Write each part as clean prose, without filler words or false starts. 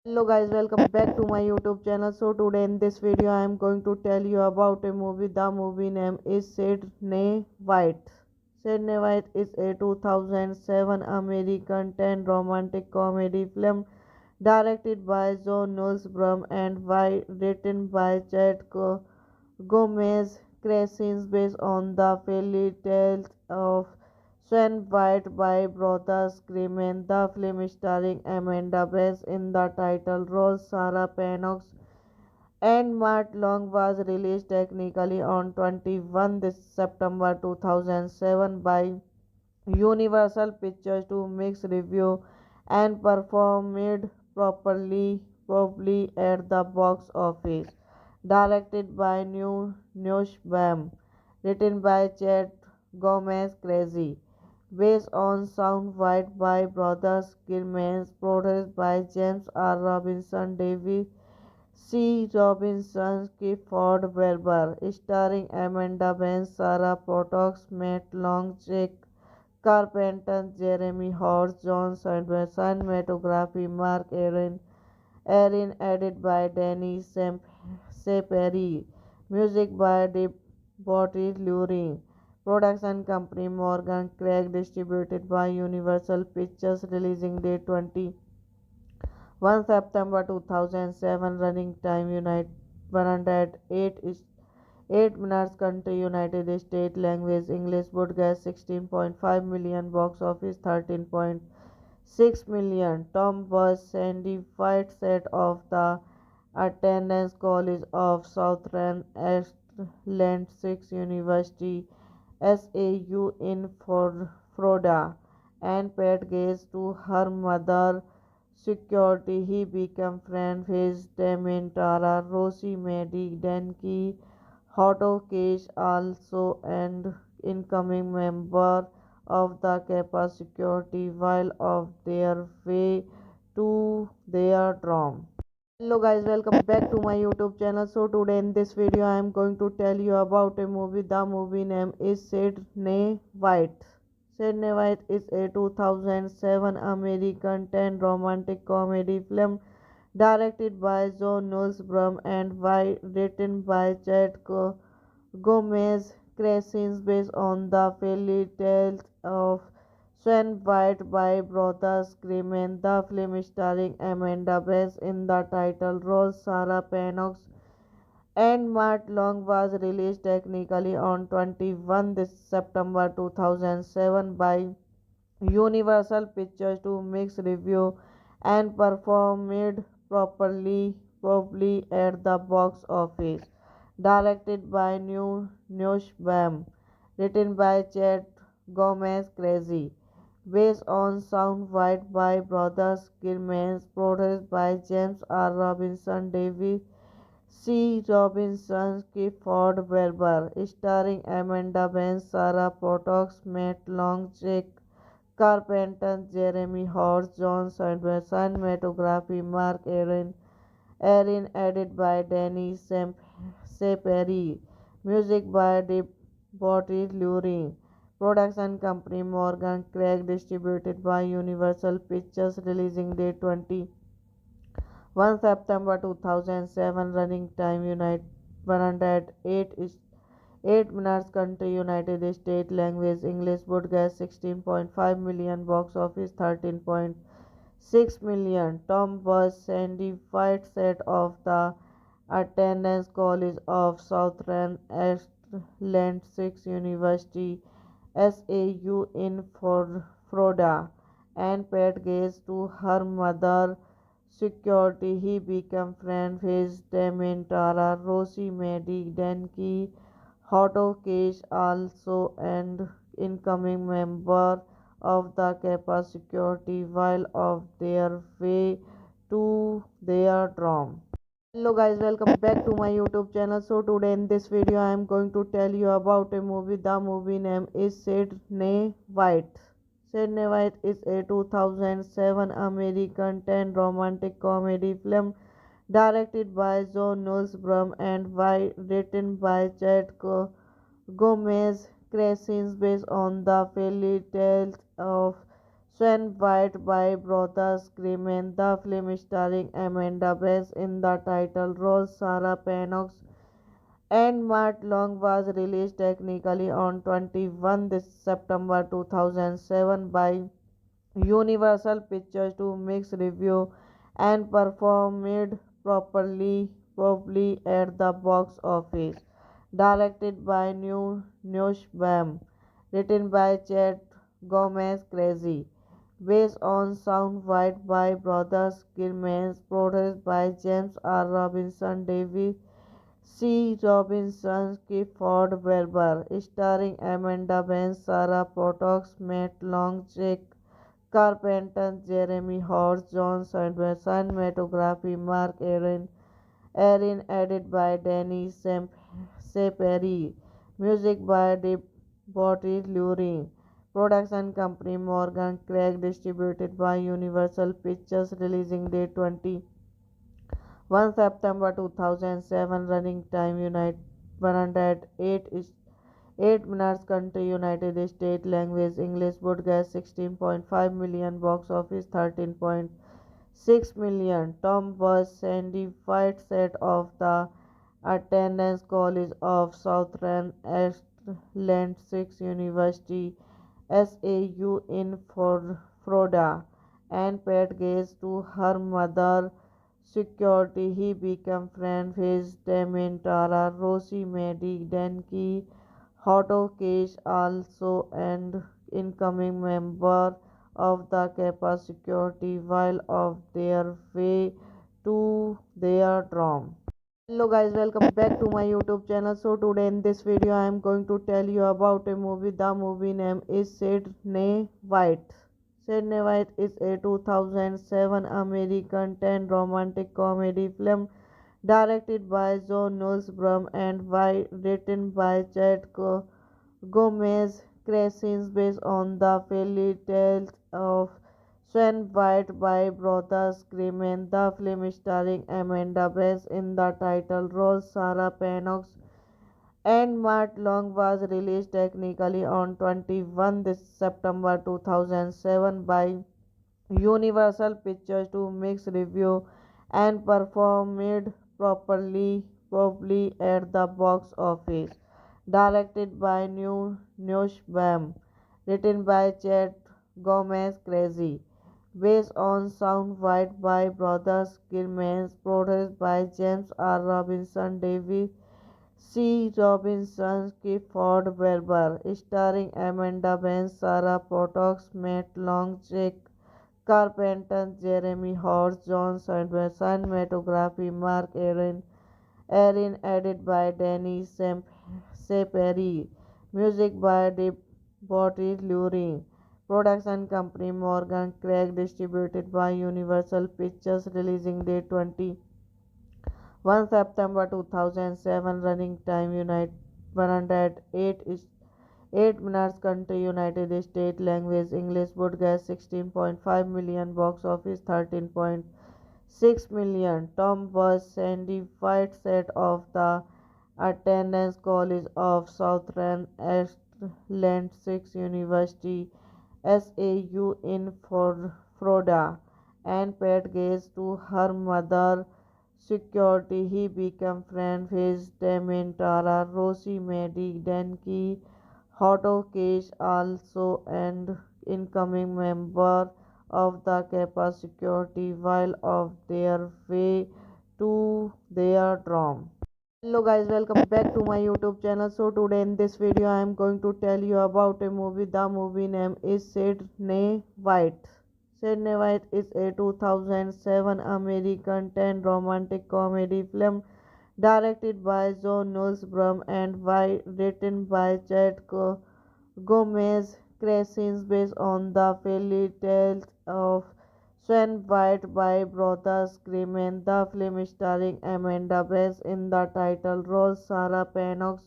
Hello guys, welcome back to my YouTube channel. So today in this video I am going to tell you about a movie. The movie name is Sydney White. Sydney White is a 2007 American teen romantic comedy film directed by John Nussbaum and written by Gomez Crescens based on the fairy tales of Swan White by Brothers Grimm. The film starring Amanda Bynes in the title role, Sarah Pennock, and Matt Long was released technically on 21 this September 2007 by Universal Pictures to mixed review and performed properly at the box office. Directed by Nussbaum, written by Chet Gomez Crazy, based on Sound White by Brothers Grimm, produced by James R. Robinson, David C. Robinson, Clifford Werber, starring Amanda Bynes, Sarah Pottox, Matt Long, Jake Carpenter, Jeremy Horst, John Sanders, cinematography, Mark Aaron, edited by Danny Seperi, music by Debbie Lurie, production company Morgan Craig, distributed by Universal Pictures, releasing date 21 September 2007, running time 108 is 8 minutes, country United States, language English, broadcast 16.5 million, box office 13.6 million. Tom was certified set of the attendance College of Southern Atlantic University SAU in Florida and paid gas to her mother security. He became friends with Dementara, Rosie Maddie, Denki, Hotto also and incoming member of the Kappa security while of their way to their dorm. Hello guys, welcome back to my YouTube channel. So today in this video I am going to tell you about a movie. The movie name is Sydney White. Sydney White is a 2007 American teen romantic comedy film directed by John Nussbaum and written by Gomez Crescens based on the fairy tales of Swan White by Brothers Grimm. The film starring Amanda Bynes in the title role, Sarah Pennock, and Matt Long was released technically on 21 this September 2007 by Universal Pictures to mixed review and performed properly at the box office. Directed by Nussbaum, written by Chet Gomez Crazy, based on Sound White by Brothers Grimm, produced by James R. Robinson, David C. Robinson, Clifford Werber, starring Amanda Bynes, Sarah Pottox, Matt Long, Jake Carpenter, Jeremy Horst, John Sandberg, cinematography, Mark Aaron, edited by Danny Saperi, music by Debbie Lurie, production company Morgan Craig, distributed by Universal Pictures, releasing date 21 September 2007, running time 108 is 8 minutes, country United States, language English, would 16.5 million, box office 13.6 million. Tom was certified set of the attendance College of Southern Atlantic University SAU in Florida and paid gaze to her mother security. He became friend with Dementara, Rosie Maddie, Denki, Otto Cage, also and incoming member of the Kappa security while of their way to their dorm. Hello guys, welcome back to my YouTube channel. So today in this video I am going to tell you about a movie. The movie name is Sydney White. Sydney White is a 2007 American teen romantic comedy film directed by John Nussbaum and written by Gomez Crescens, based on the fairy tales of Swan White by Brothers Grimm. The film starring Amanda Bynes in the title role, Sarah Pennock, and Matt Long was released technically on 21 this September 2007 by Universal Pictures to mixed review and performed properly at the box office. Directed by Nussbaum, written by Chet Gomez Crazy, based on Sound White by Brothers Grimm, produced by James R. Robinson, David C. Robinson, Clifford Werber, starring Amanda Bynes, Sarah Pottox, Matt Long, Jake Carpenter, Jeremy Horst, John Sandberg, cinematography, Mark Aaron, edited by Danny Saperi, music by Debbie Lurie, production company Morgan Craig, distributed by Universal Pictures, releasing date 21 September 2007, running time 108 is 8 minutes, country United States, language English, would 16.5 million, box office 13.6 million. Tom was certified set of the attendance College of Southern Atlantic University SAU in Florida and paid gaze to her mother security. He became friend with Dementara, Rosie Maddie, Denki, Otto Cage, also and incoming member of the Kappa security while of their way to their dorm. Hello guys, welcome back to my YouTube channel. So today in this video I am going to tell you about a movie. The movie name is Sydney White. Sydney White is a 2007 American teen romantic comedy film directed by John Nussbaum and written by Gomez Crescens, based on the fairy tales of Swan White by Brothers Grimm. The film starring Amanda Bynes in the title role, Sarah Pennock, and Matt Long was released technically on 21 this September 2007 by Universal Pictures to mixed review and performed properly at the box office. Directed by Nussbaum, written by Chet Gomez Crazy, based on Sound White by Brothers Grimm, produced by James R. Robinson, David C. Robinson, Clifford Werber, starring Amanda Bynes, Sarah Pottox, Matt Long, Jake Carpenter, Jeremy Horst, John Sandberg, cinematography, Mark Aaron, edited by Danny Saperi, music by Debbie Lurie, production company Morgan Craig, distributed by Universal Pictures, releasing date 21 1 September 2007 running time Unite 108 is 8 minutes country United States language English broadcast 16.5 million box office 13.6 million Tom was certified set of the attendance College of Southern Atlantic University SAU in Florida and paid gaze to her mother security. He became friends with Dementara, Rosie Medi, Denki, Otto Cage, also and incoming member of the Kappa security while of their way to their dorm. Hello guys, welcome back to my YouTube channel. So today in this video I am going to tell you about a movie. The movie name is Sydney White. Sydney White is a 2007 American teen romantic comedy film directed by John Nussbaum and written by Chad Gomez Crescens based on the fairy tales of Swan White by Brothers Grimm. The film starring Amanda Bass in the title role, Sarah Pennock,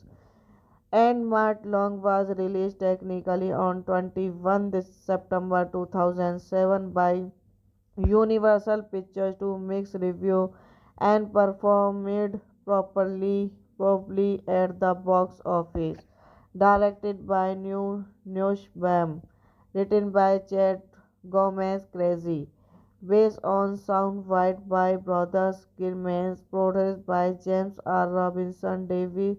and Matt Long was released technically on 21 this September 2007 by Universal Pictures to mixed review and performed properly at the box office. Directed by Nussbaum, written by Chad Gomez Crazy, based on Sound White by Brothers Grimm, produced by James R. Robinson, David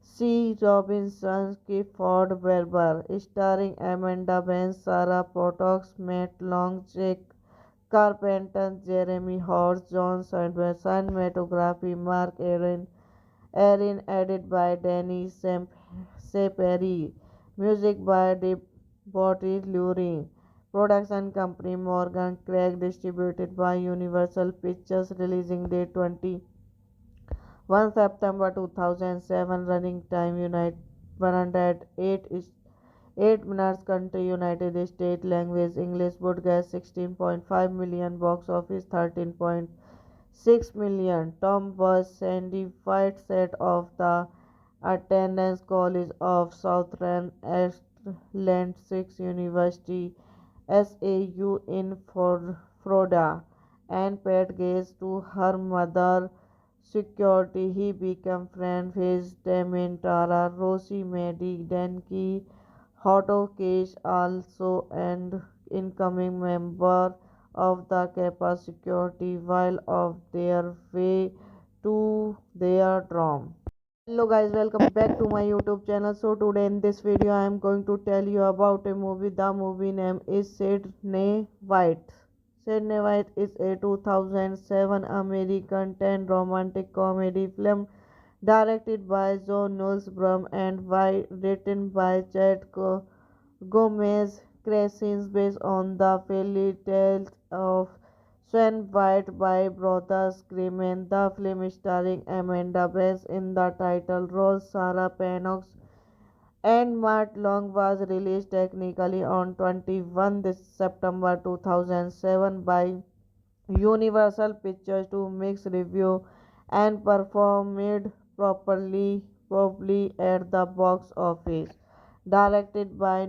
C. Robinson, Clifford Werber, starring Amanda Bynes, Sarah Potox, Matt Long, Jake Carpenter, Jeremy Horst, John Sanders, cinematography, Mark Aaron, edited by Danny Seperi, music by Debbie Lurie, production company Morgan Craig, distributed by Universal Pictures, releasing date 21 September 2007, running time Unite 108 is 8 minutes country United States language English broadcast 16.5 million box office 13.6 million Tom was certified set of the attendance College of Southern Atlantic University SAU in Florida and paid gaze to her mother security. He became friends with Dementara, Rosie Medi, Denki, Otto Cage, also and incoming member of the Kappa security while of their way to their dorm. Hello guys, welcome back to my YouTube channel. So today in this video I am going to tell you about a movie. The movie name is Sydney White. Sydney White is a 2007 American teen romantic comedy film directed by John Nussbaum and written by Chad Gomez Crescens based on the fairy tales of Swan White by Brothers Grimm. The film starring Amanda Bass in the title role, Sarah Pennock, and Matt Long was released technically on 21 this September 2007 by Universal Pictures to mixed review and performed properly at the box office. Directed by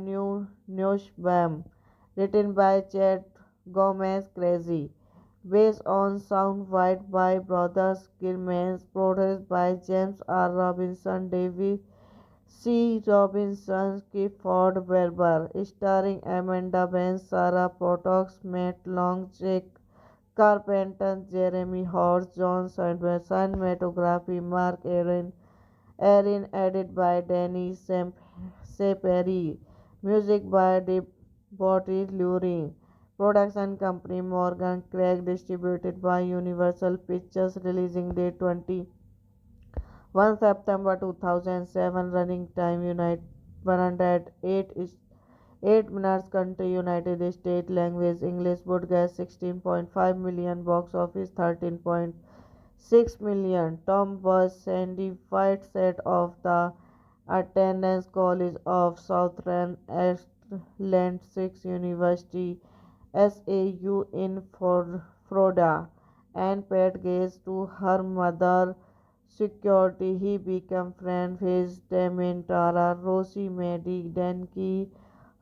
Nussbaum, written by Chad Gomez Crazy, based on Sound White by Brothers Grimm, produced by James R. Robinson, David C. Robinson, Clifford Werber, starring Amanda Bynes, Sarah Potox, Matt Long, Jake Carpenter, Jeremy Horst, John Sanders, cinematography, Mark Aaron, edited by Danny Seperi, music by Debbie Lurie, production company Morgan Craig, distributed by Universal Pictures, releasing date 21 September 2007, running time Unite 108 is 8 minutes country United States language English broadcast 16.5 million box office 13.6 million Tom was certified set of the attendance College of Southern Atlantic University SAU in Florida and paid gaze to her mother security. He became friend with Dementara, Rosie, Maddie, Denki,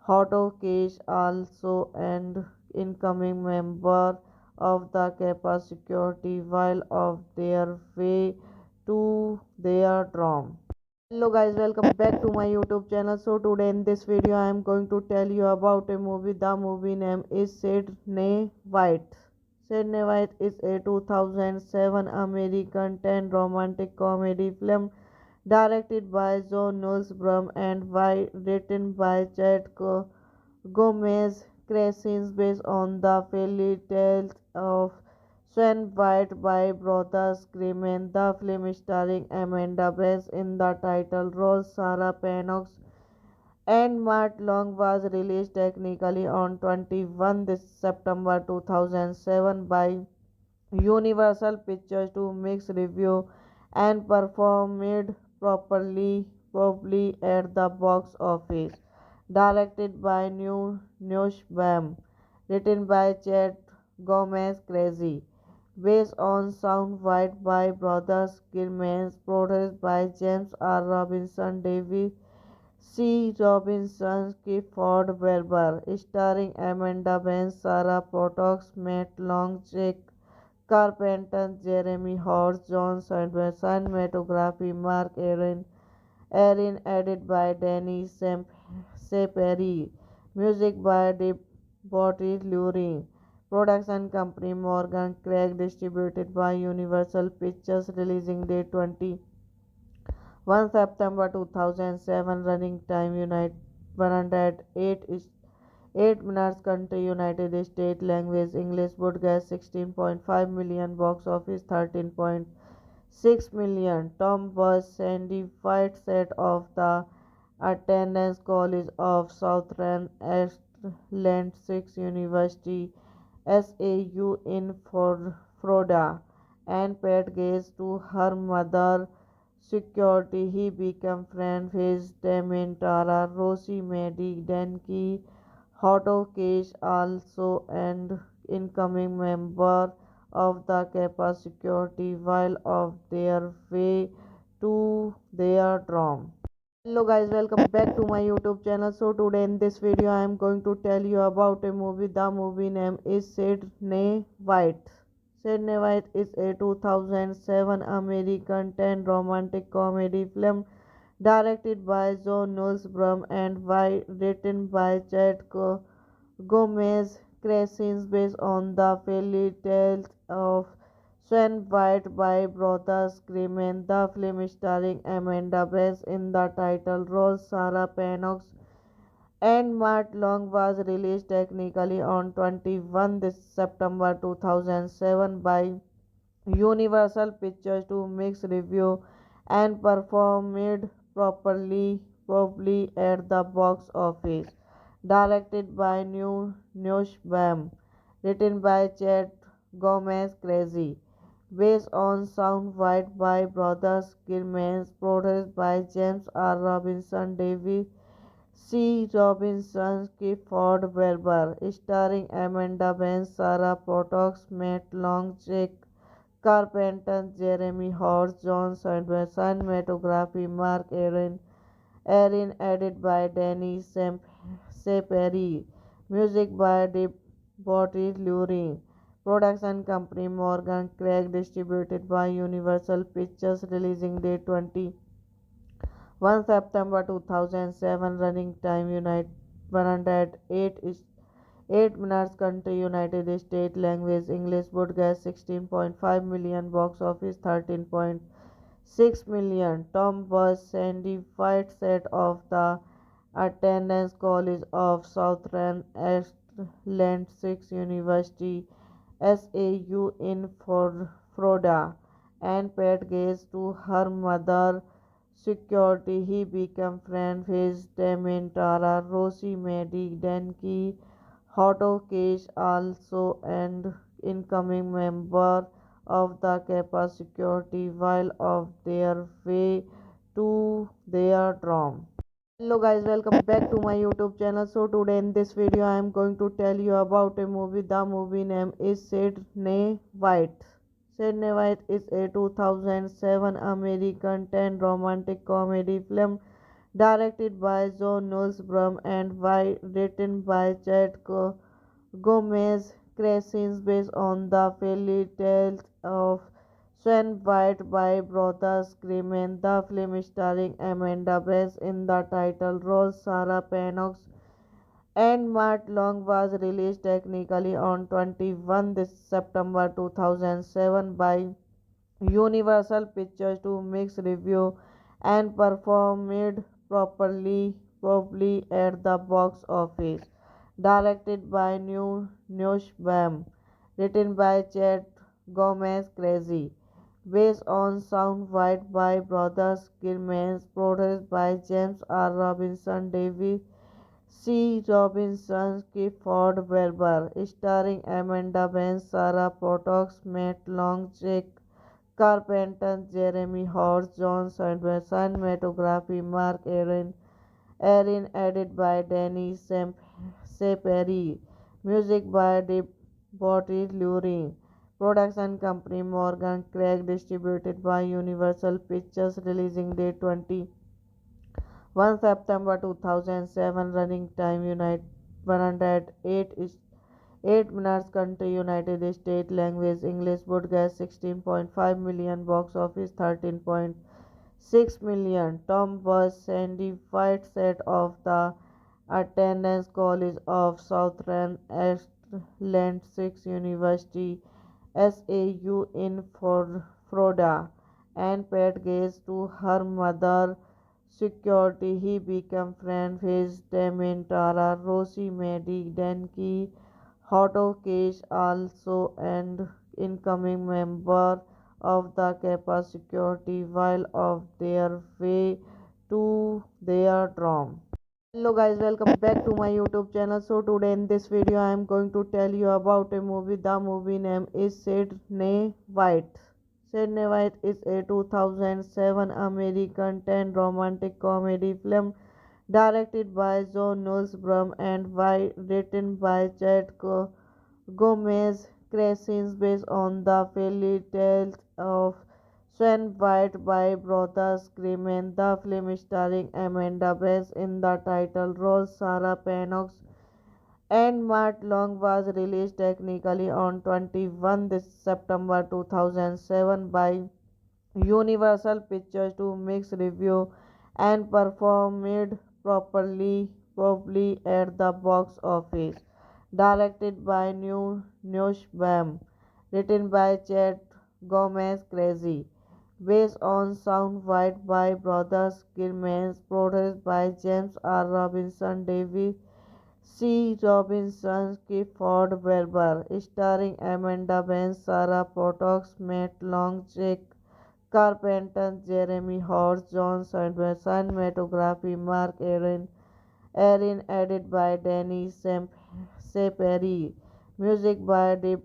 Otto Cage also and incoming member of the Kappa security while of their way to their dorm. Hello guys, welcome back to my YouTube channel. So today in this video I am going to tell you about a movie. The movie name is Sydney White. Sydney White is a 2007 American teen romantic comedy film directed by John Nussbaum and written by Gomez Crescens based on the fairy tales of Swan White by Brothers Grimm. The film starring Amanda Bynes in the title role, Sarah Pennock, and Matt Long was released technically on 21 this September 2007 by Universal Pictures to mixed review and performed properly at the box office. Directed by Nussbaum, written by Chad Gomez Crazy, based on Sound White by Brothers Grimm, produced by James R. Robinson, David C. Robinson, Clifford Wilbur, starring Amanda Bynes, Sarah Potox, Matt Long, Jake Carpenter, Jeremy Horst, John Sanders, cinematography, Mark Aaron, edited by Danny Seperi, music by Debbie Lurie, production company Morgan Craig, distributed by Universal Pictures, releasing date 21 September 2007, running time 108 is 8 minutes, country United States, language English, broadcast 16.5 million, box office 13.6 million. Tom was certified set of the attendance College of Southern Atlantic University SAU in Florida and paid gaze to her mother security. He became friend with Dementara, Rosie, Maddie, Denki, Otto Cage also and incoming member of the Kappa security while of their way to their dorm. Hello guys, welcome back to my YouTube channel. So today in this video I am going to tell you about a movie. The movie name is Sydney White. Sydney White is a 2007 American teen romantic comedy film directed by John Nussbaum and written by Gomez Crescens based on the fairy tales of Swan White by Brothers Grimm. The film starring Amanda Bynes in the title role, Sarah Pennock, and Matt Long was released technically on 21 this September 2007 by Universal Pictures to mixed review and performed properly at the box office. Directed by Nussbaum, written by Chad Gomez Crazy, based on Sound White by Brothers Grimm, produced by James R. Robinson, David C. Robinson, Clifford Wilbur, starring Amanda Bynes, Sarah Potox, Matt Long, Jake Carpenter, Jeremy Horst, John Sanders, cinematography, Mark Aaron, edited by Danny Seperi, music by Debbie Lurie, production company Morgan Craig, distributed by Universal Pictures, releasing date 21 September 2007, running time 108 is 8 minutes, country United States, language English, broadcast 16.5 million, box office 13.6 million. Tom was certified set of the attendance College of Southern Atlantic University SAU in Florida and paid gaze to her mother security. He became friend with Dementara, Rosie, Maddie, Denki, Otto Cage also and incoming member of the Kappa security while of their way to their dorm. Hello guys, welcome back to my YouTube channel. So today in this video I am going to tell you about a movie. The movie name is Sydney White. Sydney White is a 2007 American teen romantic comedy film directed by John Nussbaum and written by Gomez Crescens based on the fairy tales of Swan White by Brothers Grimm. The film starring Amanda Bynes in the title role, Sarah Pennock and Matt Long was released technically on 21 this September 2007 by Universal Pictures to mixed review and performed properly at the box office. Directed by Nussbaum, written by Chad Gomez Crazy, based on Sound White by Brothers Grimm, produced by James R. Robinson, David C. Robinson, Clifford Werber, starring Amanda Bynes, Sarah Pottox, Matt Long, Jake Carpenter, Jeremy Horst, John Sanders, cinematography, Mark Aaron, edited by Danny Saperi, music by Debbie Lurie, production company Morgan Craig, distributed by Universal Pictures, releasing date 1 September 2007, running time 108 is 8 minutes, country United States, language English, would 16.5 million, box office 13.6 million. Tom was certified set of the attendance College of Southern Atlantic University SAU in Florida and paid gaze to her mother security. He became friends with Dementara, Rosie Maddie, Denki, Otto Case, also an incoming member of the Kappa security while on their way to their dorm. Hello guys, welcome back to my YouTube channel. So today in this video I am going to tell you about a movie. The movie name is Sydney White. Sydney White is a 2007 American teen romantic comedy film directed by John Nussbaum and written by Gomez Crescens based on the fairy tales of Swan White by Brothers Grimm. The film starring Amanda Bynes in the title role, Sarah Pennock and Matt Long was released technically on 21 this September 2007 by Universal Pictures to mixed review and performed properly at the box office. Directed by Nussbaum, written by Chad Gomez Crazy, based on Sound White by Brothers Grimm, produced by James R. Robinson, David C. Robinson, Clifford Werber, starring Amanda Bynes, Sarah Pottox, Matt Long, Jake Carpenter, Jeremy Horst, John Sanders, cinematography, Mark Aaron, edited by Danny Saperi, music by Debbie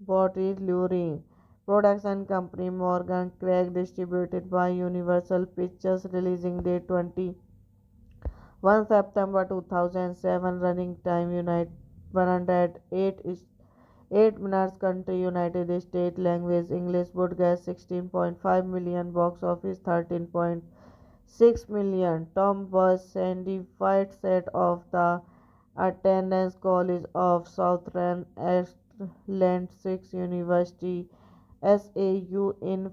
Lurie, production company Morgan Craig, distributed by Universal Pictures, releasing date 1 September 2007, running time 108 is 8 minutes, country United States, language English, would 16.5 million, box office 13.6 million. Tom was certified set of the attendance College of Southern Atlantic University SAU in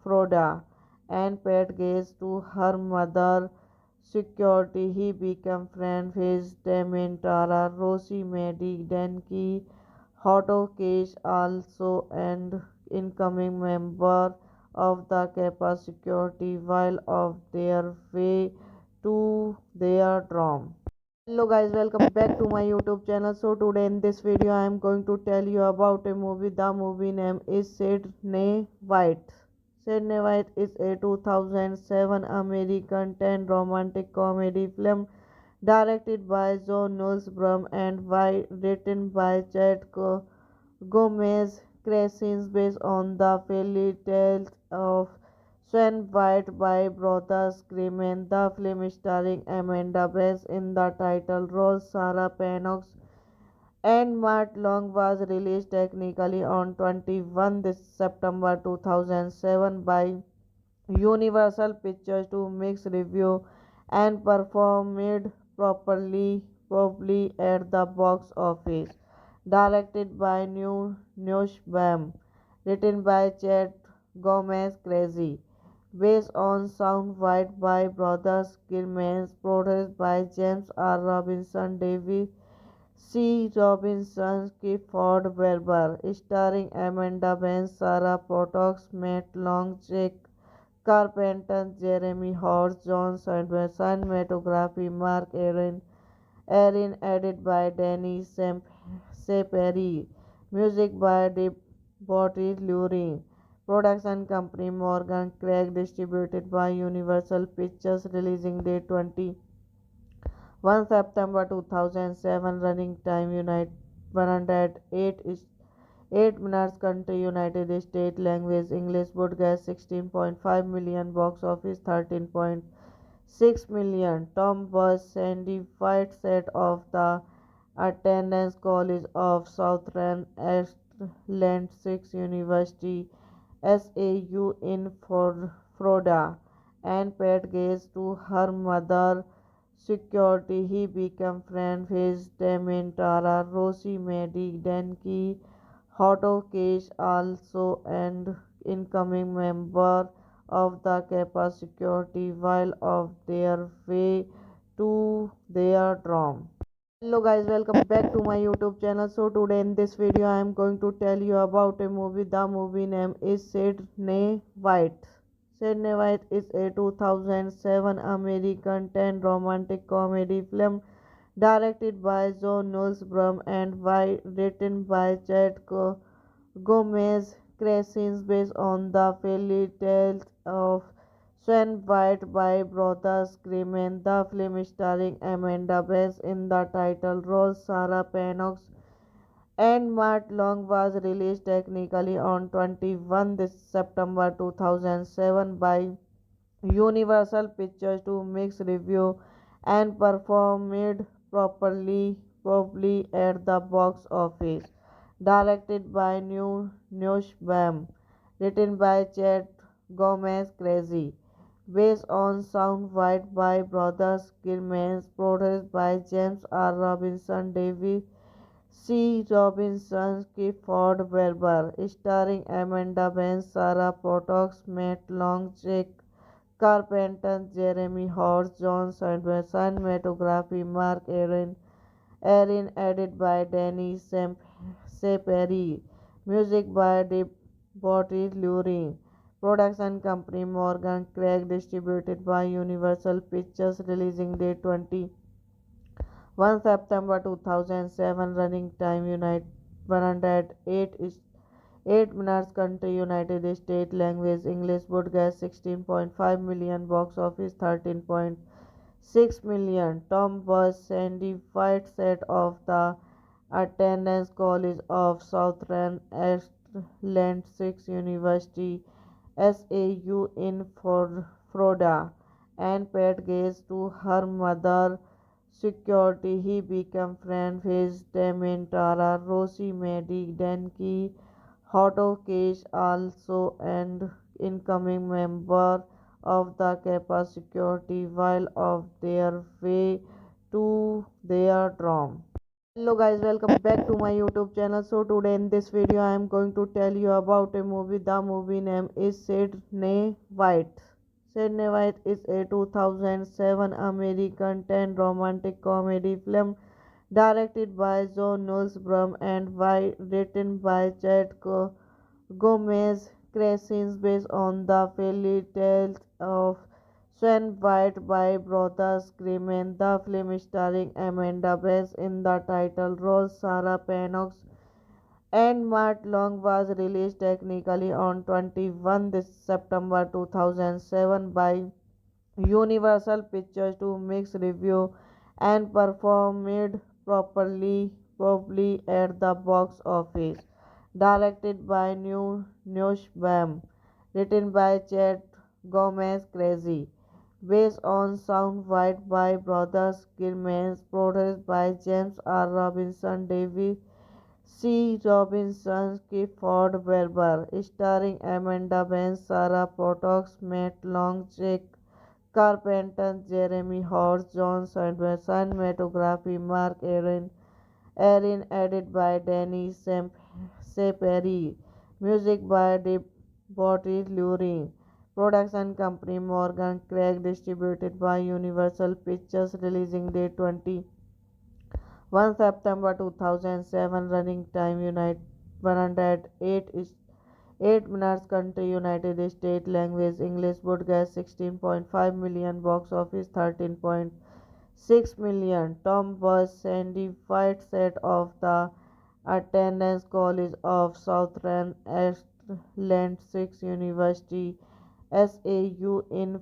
Florida and paid gaze to her mother security. He became friends with Dementara, Rosie Maddie, Denki, Otto Case, also an incoming member of the Kappa security while on their way to their dorm. Hello guys, welcome back to my YouTube channel. So today in this video I am going to tell you about a movie. The movie name is Sydney White. Sydney White is a 2007 American teen romantic comedy film directed by John Nussbaum and written by Gomez Crescens based on the fairy tales of Swan White by Brothers Grimm. The film starring Amanda Bynes in the title role, Sarah Pennock and Mart Long was released technically on 21 this September 2007 by Universal Pictures to mixed review and performed properly at the box office. Directed by Nushbam, written by Chad Gomez Crazy, based on soundbite by Brothers Gilman, produced by James R. Robinson, David C. Robinson, Clifford Werber, starring Amanda Bynes, Sarah Potox, Matt Long, Jake Carpenter, Jeremy Horst, John Sandberg, cinematography, Mark Aaron, edited by Danny Seperi, music by Debbie Lurie, production company Morgan Craig, distributed by Universal Pictures, releasing date 21 September 2007, running time 108 is 8 minutes, country United States, language English, would 16.5 million, box office 13.6 million. Tom was certified set of the attendance College of Southern Atlantic University SAU in Florida and paid gaze to her mother security. He became friend with Dementara, Rosie Maddie, Denki, Otto Cage, also and incoming member of the Kappa security while of their way to their dorm. Hello guys, welcome back to my YouTube channel. So today in this video I am going to tell you about a movie. The movie name is Sydney White. Sydney White is a 2007 American teen romantic comedy film directed by John Nussbaum and written by Chad Gomez Crescens, based on the fairy tales of Swan White by Brothers Grimm. The film starring Amanda Bynes in the title role, Sarah Pennock, and Mart Long was released technically on 21 this September 2007 by Universal Pictures to mixed review and performed properly at the box office. Directed by Nushbam, written by Chad Gomez Crazy, based on soundbite by Brothers Gilman, produced by James R. Robinson, David C. Robinson, Clifford Werber, starring Amanda Bynes, Sarah Potox, Matt Long, Jake Carpenter, Jeremy Horst, John Sandberg, cinematography, Mark Aaron, edited by Danny Seperi, music by Debbie Lurie, production company Morgan Craig, distributed by Universal Pictures, releasing date 21 September 2007, running time 108 is 8 minutes, country United States, language English, would 16.5 million, box office 13.6 million. Tom was certified set of the attendance College of Southern Atlantic University SAU in Florida and paid gaze to her mother security. He became friend with Dementara, Rosie Maddie, Denki, Otto Cage, also and incoming member of the Kappa security while of their way to their dorm. Hello guys, welcome back to my YouTube channel. So today in this video I am going to tell you about a movie. The movie name is Sydney White. Sydney White is a 2007 American teen romantic comedy film directed by John Nussbaum and written by Chad Gomez Crescens, based on the fairy tales of Swan White by Brothers Grimm. The film starring Amanda Bynes in the title role, Sarah Pennock, and Mart Long was released technically on 21 this September 2007 by Universal Pictures to mixed review and performed properly at the box office. Directed by Nushbam, written by Chad Gomez Crazy, based on soundbite by Brothers Grimm's, produced by James R. Robinson, David C. Robinson, Clifford Werber, starring Amanda Bynes, Sarah Pottox, Matt Long, Jake Carpenter, Jeremy Horst, John Sanders, cinematography, Mark Aaron, edited by Danny Seperi, music by Debbie Lurie, production company Morgan Craig, distributed by Universal Pictures, releasing date 1 September 2007, running time 108 is 8 minutes, country United States, language English, broadcast 16.5 million, box office 13.6 million. Tom was Sandy White set of the attendance College of Southern Atlantic University SAU in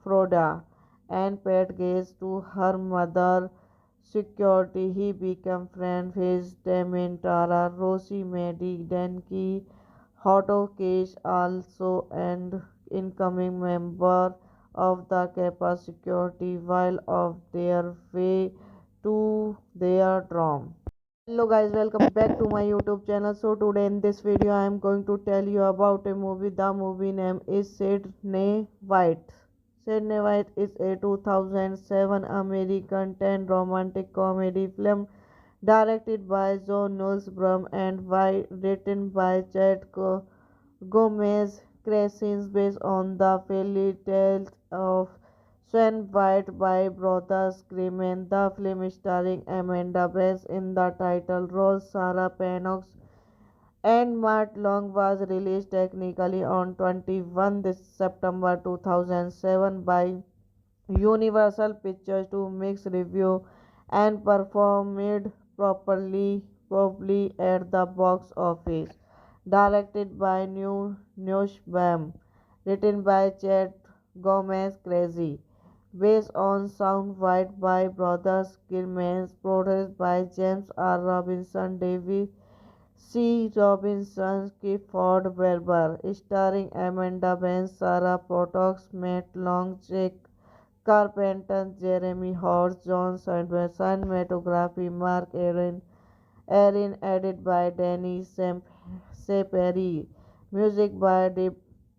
Florida, and paid gaze to her mother security. He became friends with Dementara, Rosie Maddie, Denki, Otto Cage, also and incoming member of the Kappa security while of their way to their dorm. Hello guys, welcome back to my YouTube channel. So today in this video I am going to tell you about a movie. The movie name is Sydney White. Sydney White is a 2007 American teen romantic comedy film directed by John Nussbaum and written by Chad Gomez Crescens, based on the fairy tales of Swan White by Brothers Grimm. The film starring Amanda Bynes in the title role, Sarah Pennock, and Matt Long was released technically on 21 this September 2007 by Universal Pictures to mixed review and performed properly at the box office. Directed by Nussbaum, written by Chad Gomez Crazy, based on soundbite by Brothers Grimm, produced by James R. Robinson, David C. Robinson, Clifford Werber, starring Amanda Bynes, Sarah Pottox, Matt Long, Jake Carpenter, Jeremy Horst, John Sanders, cinematography, Mark Aaron, edited by Danny Seperi, music by Debbie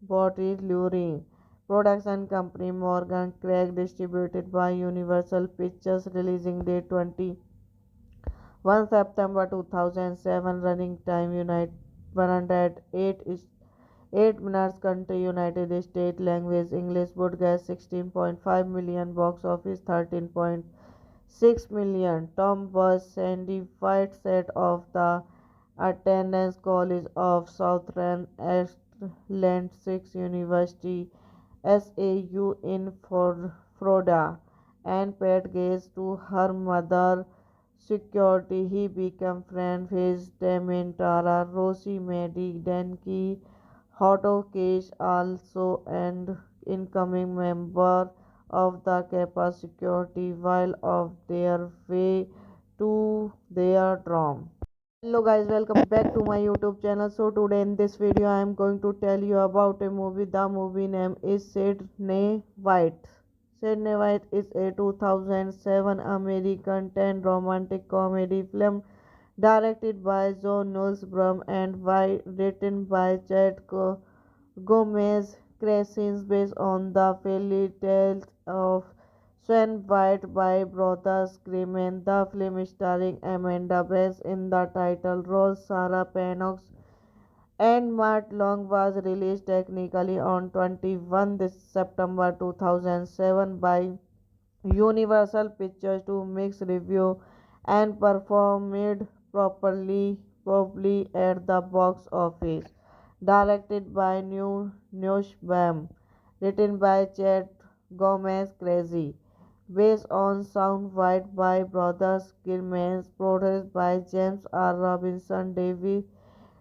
Lurie, production company Morgan Craig, distributed by Universal Pictures, releasing date 1 September 2007, running time 108 is 8 minutes, country United States, language English, broadcast 16.5 million, box office 13.6 million. Tom was Sandy White set of the attendance College of Southern Atlantic University SAU in Florida, and paid gaze to her mother security. He became friends with Dementara, Rosie Maddie, Denki, Otto Cage, also and incoming member of the Kappa security while of their way to their dorm. Hello guys, welcome back to my YouTube channel. So today in this video I am going to tell you about a movie. The movie name is Sydney White. Sydney White is a 2007 American teen romantic comedy film directed by John Nussbaum and written by Chad Gomez Crescens, based on the fairy tales of Swan White by Brothers Grimm. The film starring Amanda Bynes in the title role, Sarah Pennock, and Matt Long was released technically on 21 this September 2007 by Universal Pictures to mixed review and performed properly at the box office. Directed by Nussbaum, written by Chad Gomez Crazy, based on soundbite by Brothers Grimm, produced by James R. Robinson, David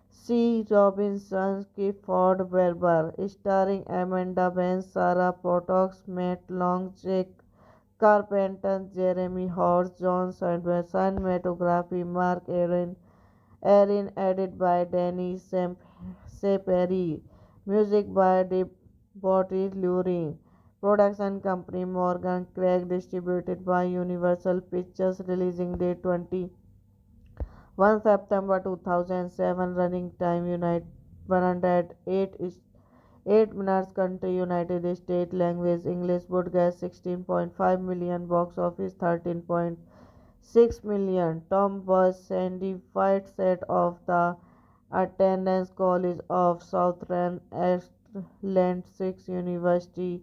C. Robinson, Clifford Werber, starring Amanda Bynes, Sarah Pottox, Matt Long, Jake Carpenter, Jeremy Horst, John Sanders, cinematography, Mark Aaron, edited by Danny Seperi, music by Debbie Lurie, Production company Morgan Craig, distributed by Universal Pictures, releasing date 21 September 2007, running time United 108 is 8 minutes, country United States, language English, broadcast 16.5 million, box office 13.6 million. Tom was certified set of the attendance College of Southern Atlantic University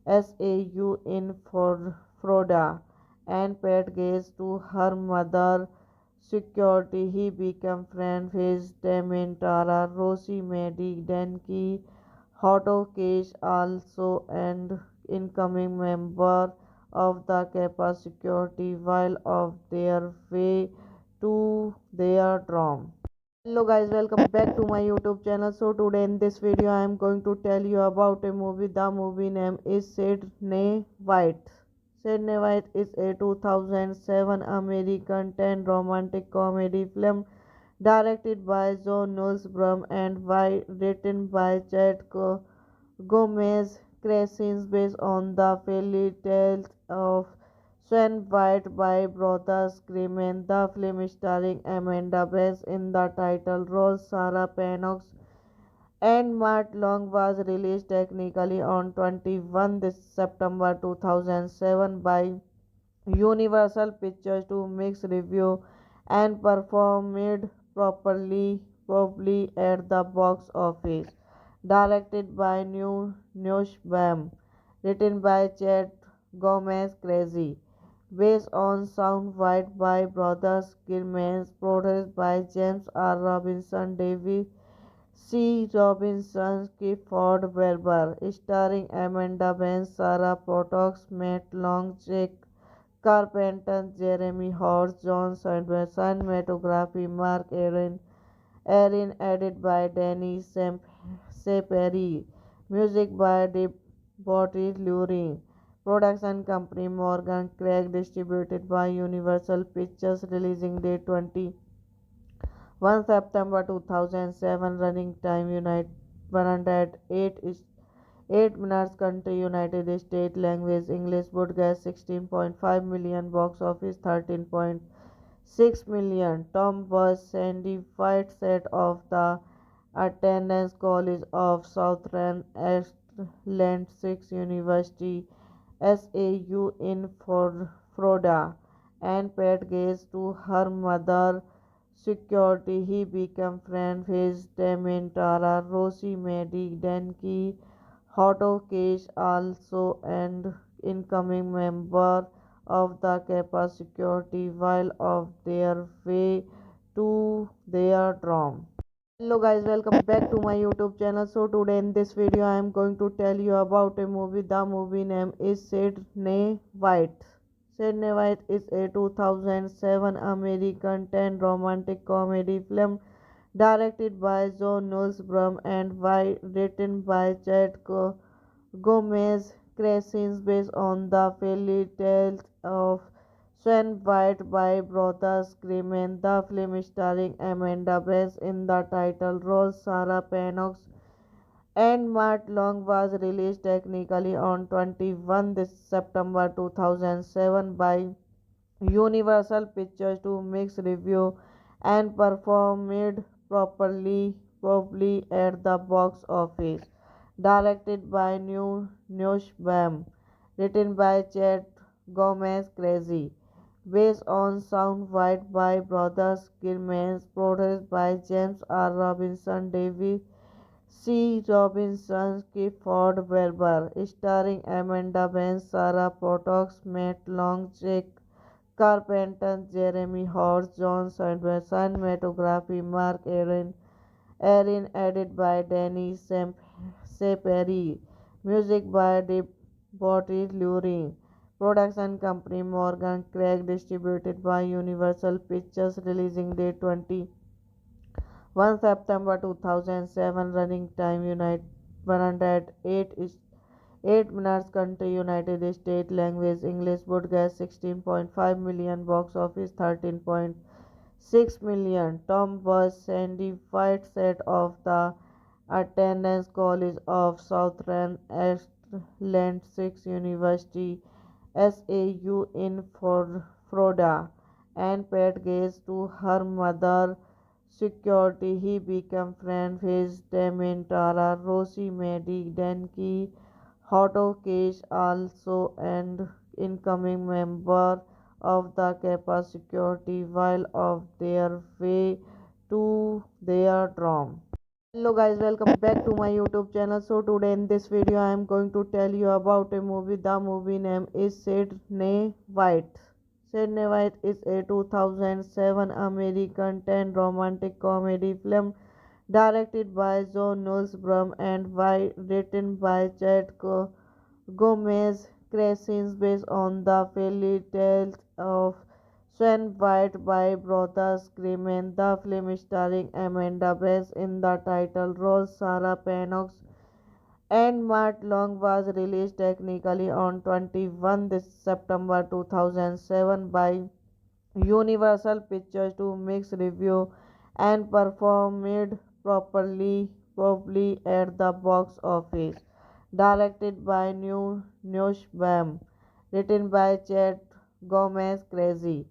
SAU in Florida, and paid gaze to her mother security. He became friends with Dementara, Rosie Maddie, Denki, Otto Cage, also and incoming member of the Kappa security while of their way to their dorm. Hello guys, welcome back to my YouTube channel. So today in this video I am going to tell you about a movie. The movie name is Sydney White. Sydney White is a 2007 American teen romantic comedy film directed by John Nussbaum and written by Chad Gomez Crescens, based on the fairy tales of Swan White by Brothers Grimm. The film starring Amanda Bynes in the title role, Sarah Pennock, and Matt Long was released technically on 21 this September 2007 by Universal Pictures to mixed review and performed properly at the box office. Directed by Nussbaum, written by Chad Gomez Crazy, based on Sound White by Brothers Grimm, produced by James R. Robinson, David C. Robinson, Clifford Werber, starring Amanda Bynes, Sarah Potox, Matt Long, Jake Carpenter, Jeremy Horst, John Sanders, cinematography Mark Aaron, edited by Danny Saperi, music by Debbie Lurie. Production company Morgan Craig, distributed by Universal Pictures, releasing date 21 September 2007, running time United 108 is 8 minutes, country United States, language English, broadcast 16.5 million, box office 13.6 million. Tom was certified set of the attendance College of Southern Atlantic University SAU in Florida, and paid gaze to her mother security. He became friends with Dementara, Rosie Maddie, Denki, Otto Cage, also and incoming member of the Kappa security while of their way to their dorm. Hello guys, welcome back to my YouTube channel. So today in this video I am going to tell you about a movie. The movie name is Sydney White. Sydney White is a 2007 American teen romantic comedy film directed by John Nussbaum and written by Chad Gomez Crescens, based on the fairy tales of Swan White by Brothers Grimm. The film starring Amanda Bynes in the title role, Sarah Pennock, and Matt Long was released technically on 21 this September 2007 by Universal Pictures to mixed review and performed properly at the box office. Directed by Nussbaum, written by Chad Gomez Crazy, based on Sound White by Brothers Grimm, produced by James R. Robinson, David C. Robinson, Clifford Werber, starring Amanda Bynes, Sarah Potox, Matt Long, Jake Carpenter, Jeremy Horst, John Sanders, cinematography Mark Aaron, edited by Danny Saperi, music by Debbie Lurie. Production company Morgan Craig, distributed by Universal Pictures, releasing date 21 September 2007, running time United 108 is 8 minutes, country United States, language English, broadcast 16.5 million, box office 13.6 million. Tom was certified set of the attendance College of Southern Atlantic University SAU in Florida and paid gaze to her mother security. He became friends with Dementara, Rossi, Medi, Denki, Hoto Case also and incoming member of the Kappa security while of their way to their dorm. Hello guys, welcome back to my YouTube channel. So today in this video I am going to tell you about a movie. The movie name is Sydney White. Sydney White is a 2007 American teen romantic comedy film directed by John Nussbaum and written by Gomez Crescens based on the fairy tales of Swan White by Brothers Grimm. The film starring Amanda Bass in the title role, Sarah Pennock and Matt Long was released technically on 21 this September 2007 by Universal Pictures to mixed review and performed properly at the box office. Directed by Nussbaum, written by Chad Gomez Crazy,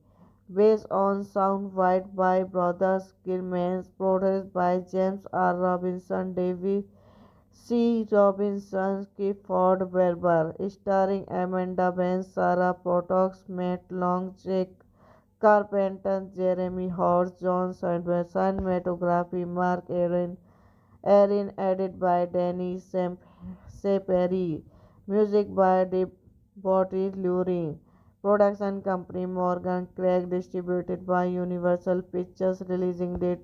based on Sound White by Brothers Grimm, produced by James R. Robinson, David C. Robinson, Clifford Werber, starring Amanda Bynes, Sarah Potox, Matt Long, Jake Carpenter, Jeremy Horst, John Sanders, cinematography, Mark Aaron, edited by Danny Seperi, music by Debbie Lurie, production company Morgan Craig, distributed by Universal Pictures, releasing date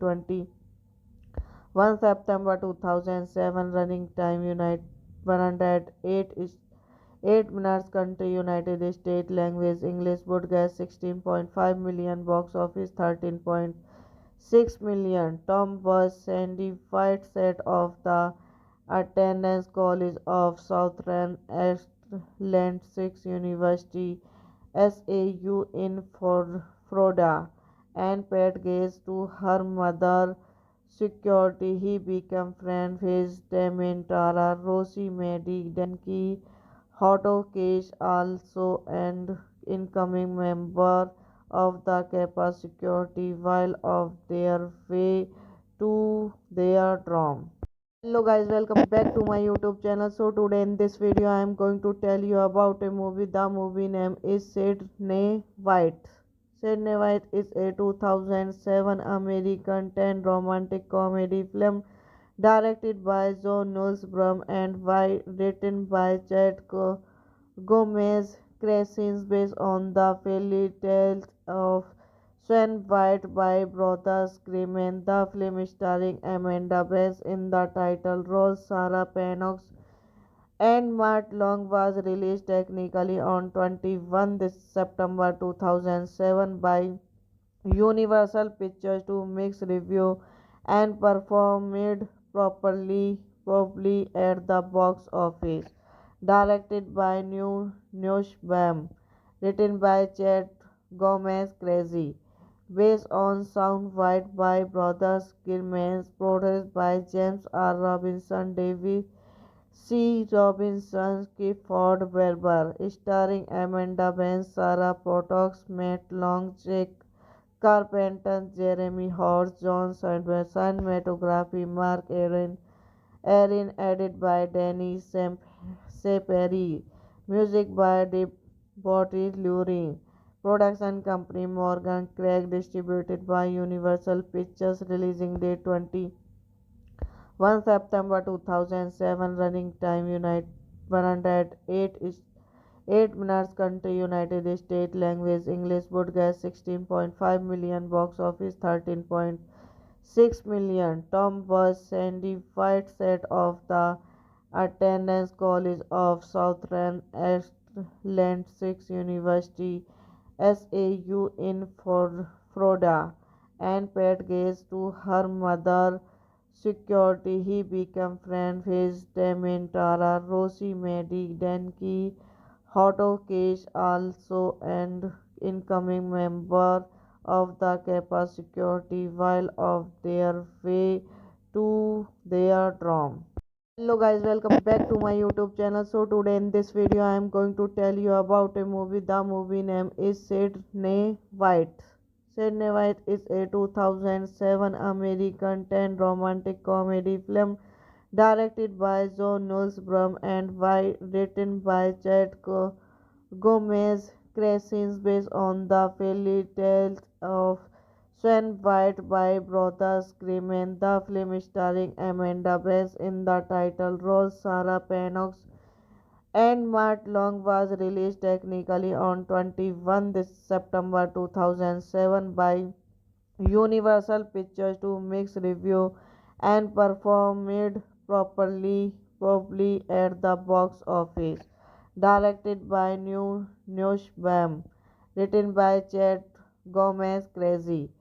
1 September 2007, running time 108 is 8 minutes, country United States, language English, would 16.5 million, box office 13.6 million. Tom was certified set of the attendance College of Southern Atlantic University SAU in Florida and paid gaze to her mother security. He became friends with Dementara, Rossi, Medi, Denki, Hoto Case also and incoming member of the Kappa security while of their way to their dorm. Hello guys, welcome back to my YouTube channel. So today in this video I am going to tell you about a movie. The movie name is Sydney White. Sydney White is a 2007 American teen romantic comedy film directed by John Nussbaum and written by Gomez Crescens based on the fairy tales of Swan White by Brothers Grimm. The film starring Amanda Bass in the title role, Sarah Pennock and Matt Long was released technically on 21 this September 2007 by Universal Pictures to mixed review and performed properly at the box office. Directed by Nussbaum, written by Chad Gomez Crazy, based on Sound White by Brothers Grimm, produced by James R. Robinson, David C. Robinson, Clifford Werber, starring Amanda Bynes, Sarah Potox, Matt Long, Jake Carpenter, Jeremy Horst, John Sanders, cinematography, Mark Aaron, edited by Danny Seperi, music by Debbie Lurie, production company Morgan Craig, distributed by Universal Pictures, releasing date 1 September 2007, running time 108 is 8 minutes, country United States, language English, would 16.5 million, box office 13.6 million. Tom was certified set of the attendance College of Southern Atlantic University SAU in Florida and paid gaze to her mother security. He became friends with Dementara, Rossi, Medi, Denki, Hoto Case also and incoming member of the Kappa security while of their way to their dorm. Hello guys, welcome back to my YouTube channel. So today in this video I am going to tell you about a movie. The movie name is Sydney White. Sydney White is a 2007 American teen romantic comedy film directed by John Nussbaum and written by Gomez Crescens based on the fairy tales of Swan White by brothers Grimm. The film starring Amanda Bynes in the title role, Sarah Pennock and Matt Long was released technically on 21 this September 2007 by Universal Pictures to mixed review and performed properly at the box office. Directed by Nussbaum, written by Chad Gomez Crazy,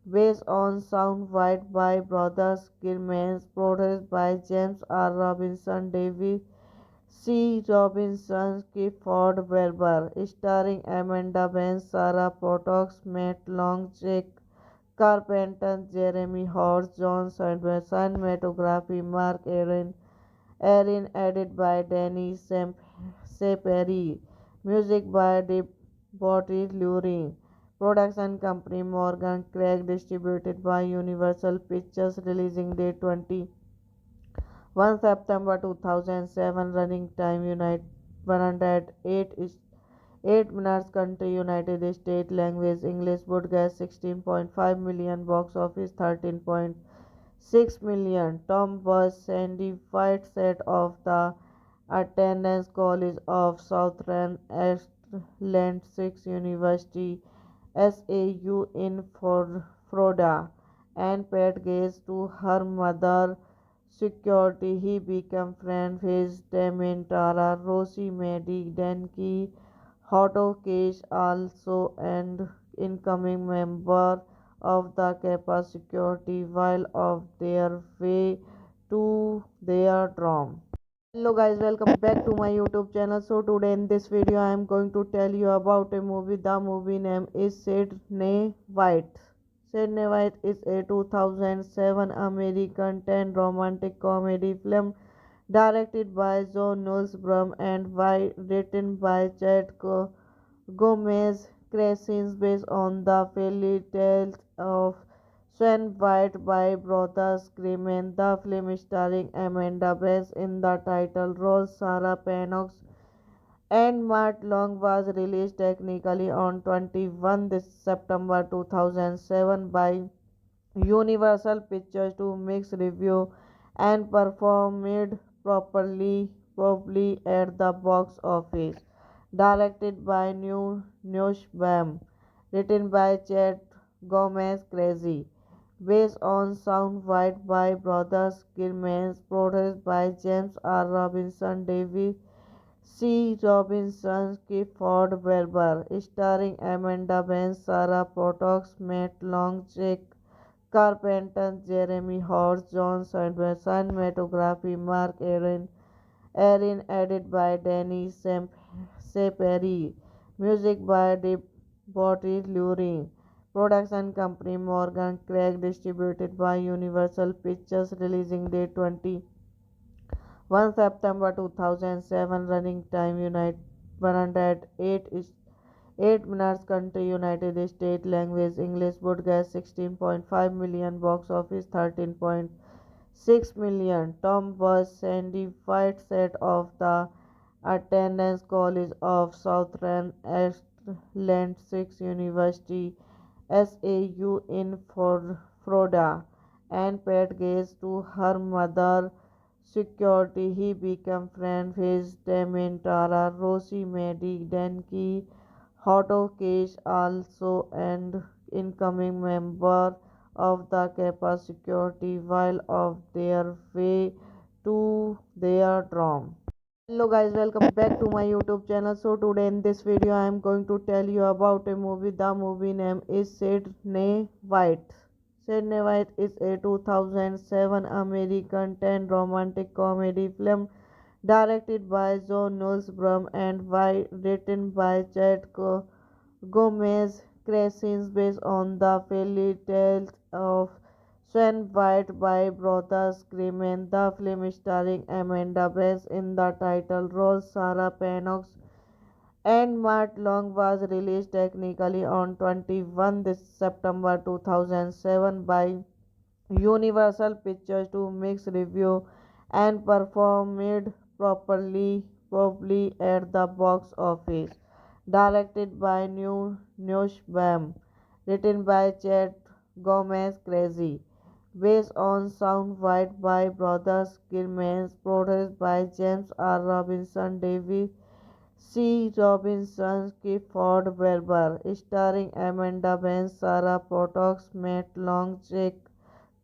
based on Sound White by Brothers Grimm, produced by James R. Robinson, David C. Robinson, Clifford Werber, starring Amanda Bynes, Sarah Pottox, Matt Long, Jake Carpenter, Jeremy Horst, John Sanders, cinematography, Mark Aaron, edited by Danny Seperi, music by Debbie Lurie, production company Morgan Craig, distributed by Universal Pictures, releasing date 1 September 2007, running time 108 is 8 minutes, country United States, language English, broadcast 16.5 million, box office 13.6 million. Tom was certified set of the attendance College of Southern Atlantic University SAU in Florida and paid gaze to her mother security. He became friends with Dementara, Rosie Maddie, Denki, Otto Cage, also an incoming member of the Kappa security while of their way to their dorm. Hello guys, welcome back to my YouTube channel. So today in this video I am going to tell you about a movie. The movie name is Sydney White. Sydney White is a 2007 American teen romantic comedy film directed by John Nussbaum and written by Gomez Crescens based on the fairy tales of Swan White by brothers Grimm. The film starring Amanda Bynes in the title role, Sarah Pennock and Matt Long was released technically on 21 this September 2007 by Universal Pictures to mixed review and performed properly at the box office. Directed by Nussbaum, written by Chad Gomez Crazy, based on Sound White by brothers Grimm, produced by James R. Robinson, David C. Robinson, Clifford Werber, starring Amanda Bynes, Sarah Pottox, Matt Long, Jake Carpenter, Jeremy Horst, John Sanders, cinematography, Mark Aaron, edited by Danny Seperi, music by Debbie Lurie, production company Morgan Craig, distributed by Universal Pictures, releasing date 1 September 2007, running time 108 is 8 minutes, country United States, language English, broadcast 16.5 million, box office 13.6 million. Tom was certified set of the attendance College of Southern Atlantic University SAU in Florida and paid gaze to her mother security. He became friends with Dementara, Rosie Maddie, Denki, Otto Cage, also an incoming member of the Kappa security while of their way to their dorm. Hello guys, welcome back to my YouTube channel. So today in this video I am going to tell you about a movie. The movie name is Sydney White. Sydney White is a 2007 American teen romantic comedy film directed by John Nussbaum and written by Gomez Crescens based on the fairy tales of Swan White by Brothers Grimm. The film starring Amanda Bynes in the title role, Sarah Pennock and Matt Long was released technically on 21 this September 2007 by Universal Pictures to mixed review and performed properly at the box office. Directed by Nosh Bam, written by Chad Gomez Crazy, based on Sound White by Brothers Grimm, produced by James R. Robinson Davis C. Robinson, Clifford Webber, starring Amanda Bynes, Sarah Pottox, Matt Long, Jake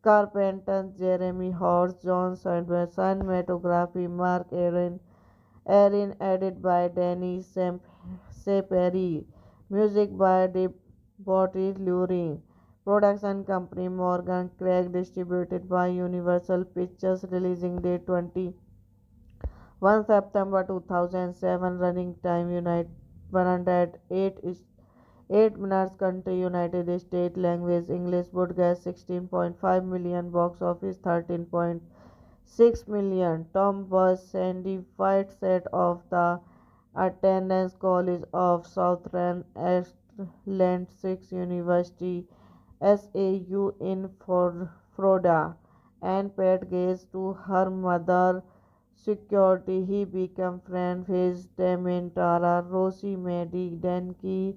Carpenter, Jeremy Horst, John Sanders, cinematography, Mark Aaron, edited by Danny Seperi, music by Debbie Lurie, production company Morgan Craig, distributed by Universal Pictures, releasing date 1 September 2007, running time 108 is 8 minutes, country United States, language English, broadcast 16.5 million, box office 13.6 million. Tom was Sandy White set of the attendance College of Southern Atlantic University SAU in Florida and paid gaze to her mother security. He became friends with Dementara, Rosie Maddie, Denki,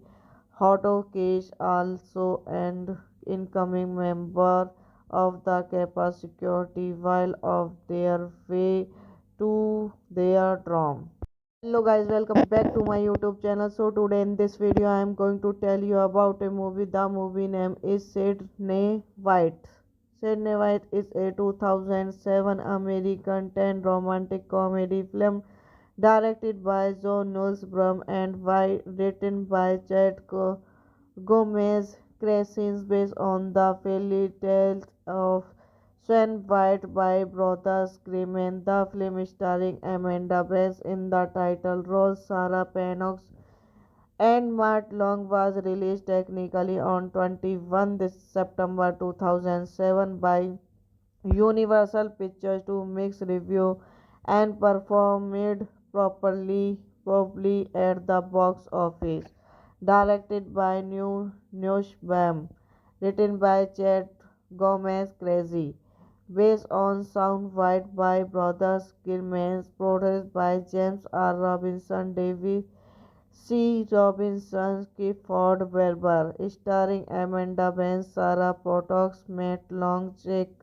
Otto Cage, also and incoming member of the Kappa security while of their way to their dorm. Hello guys, welcome back to my YouTube channel. So today in this video I am going to tell you about a movie. The movie name is Sydney White. Sydney White is a 2007 American teen romantic comedy film directed by John Nussbaum and written by Chad Gomez Crescens, based on the fairy tales of Swan White by Brothers Grimm. The film starring Amanda Bynes in the title role, Sarah Pennock and Matt Long was released technically on 21 this September 2007 by Universal Pictures to mixed review and performed properly at the box office. Directed by Nosh Bam, written by Chad Gomez Crazy, based on Sound White by Brothers Grimm, produced by James R. Robinson Davis C. Robinson, Clifford Webber, starring Amanda Bynes, Sarah Pottox, Matt Long, Jake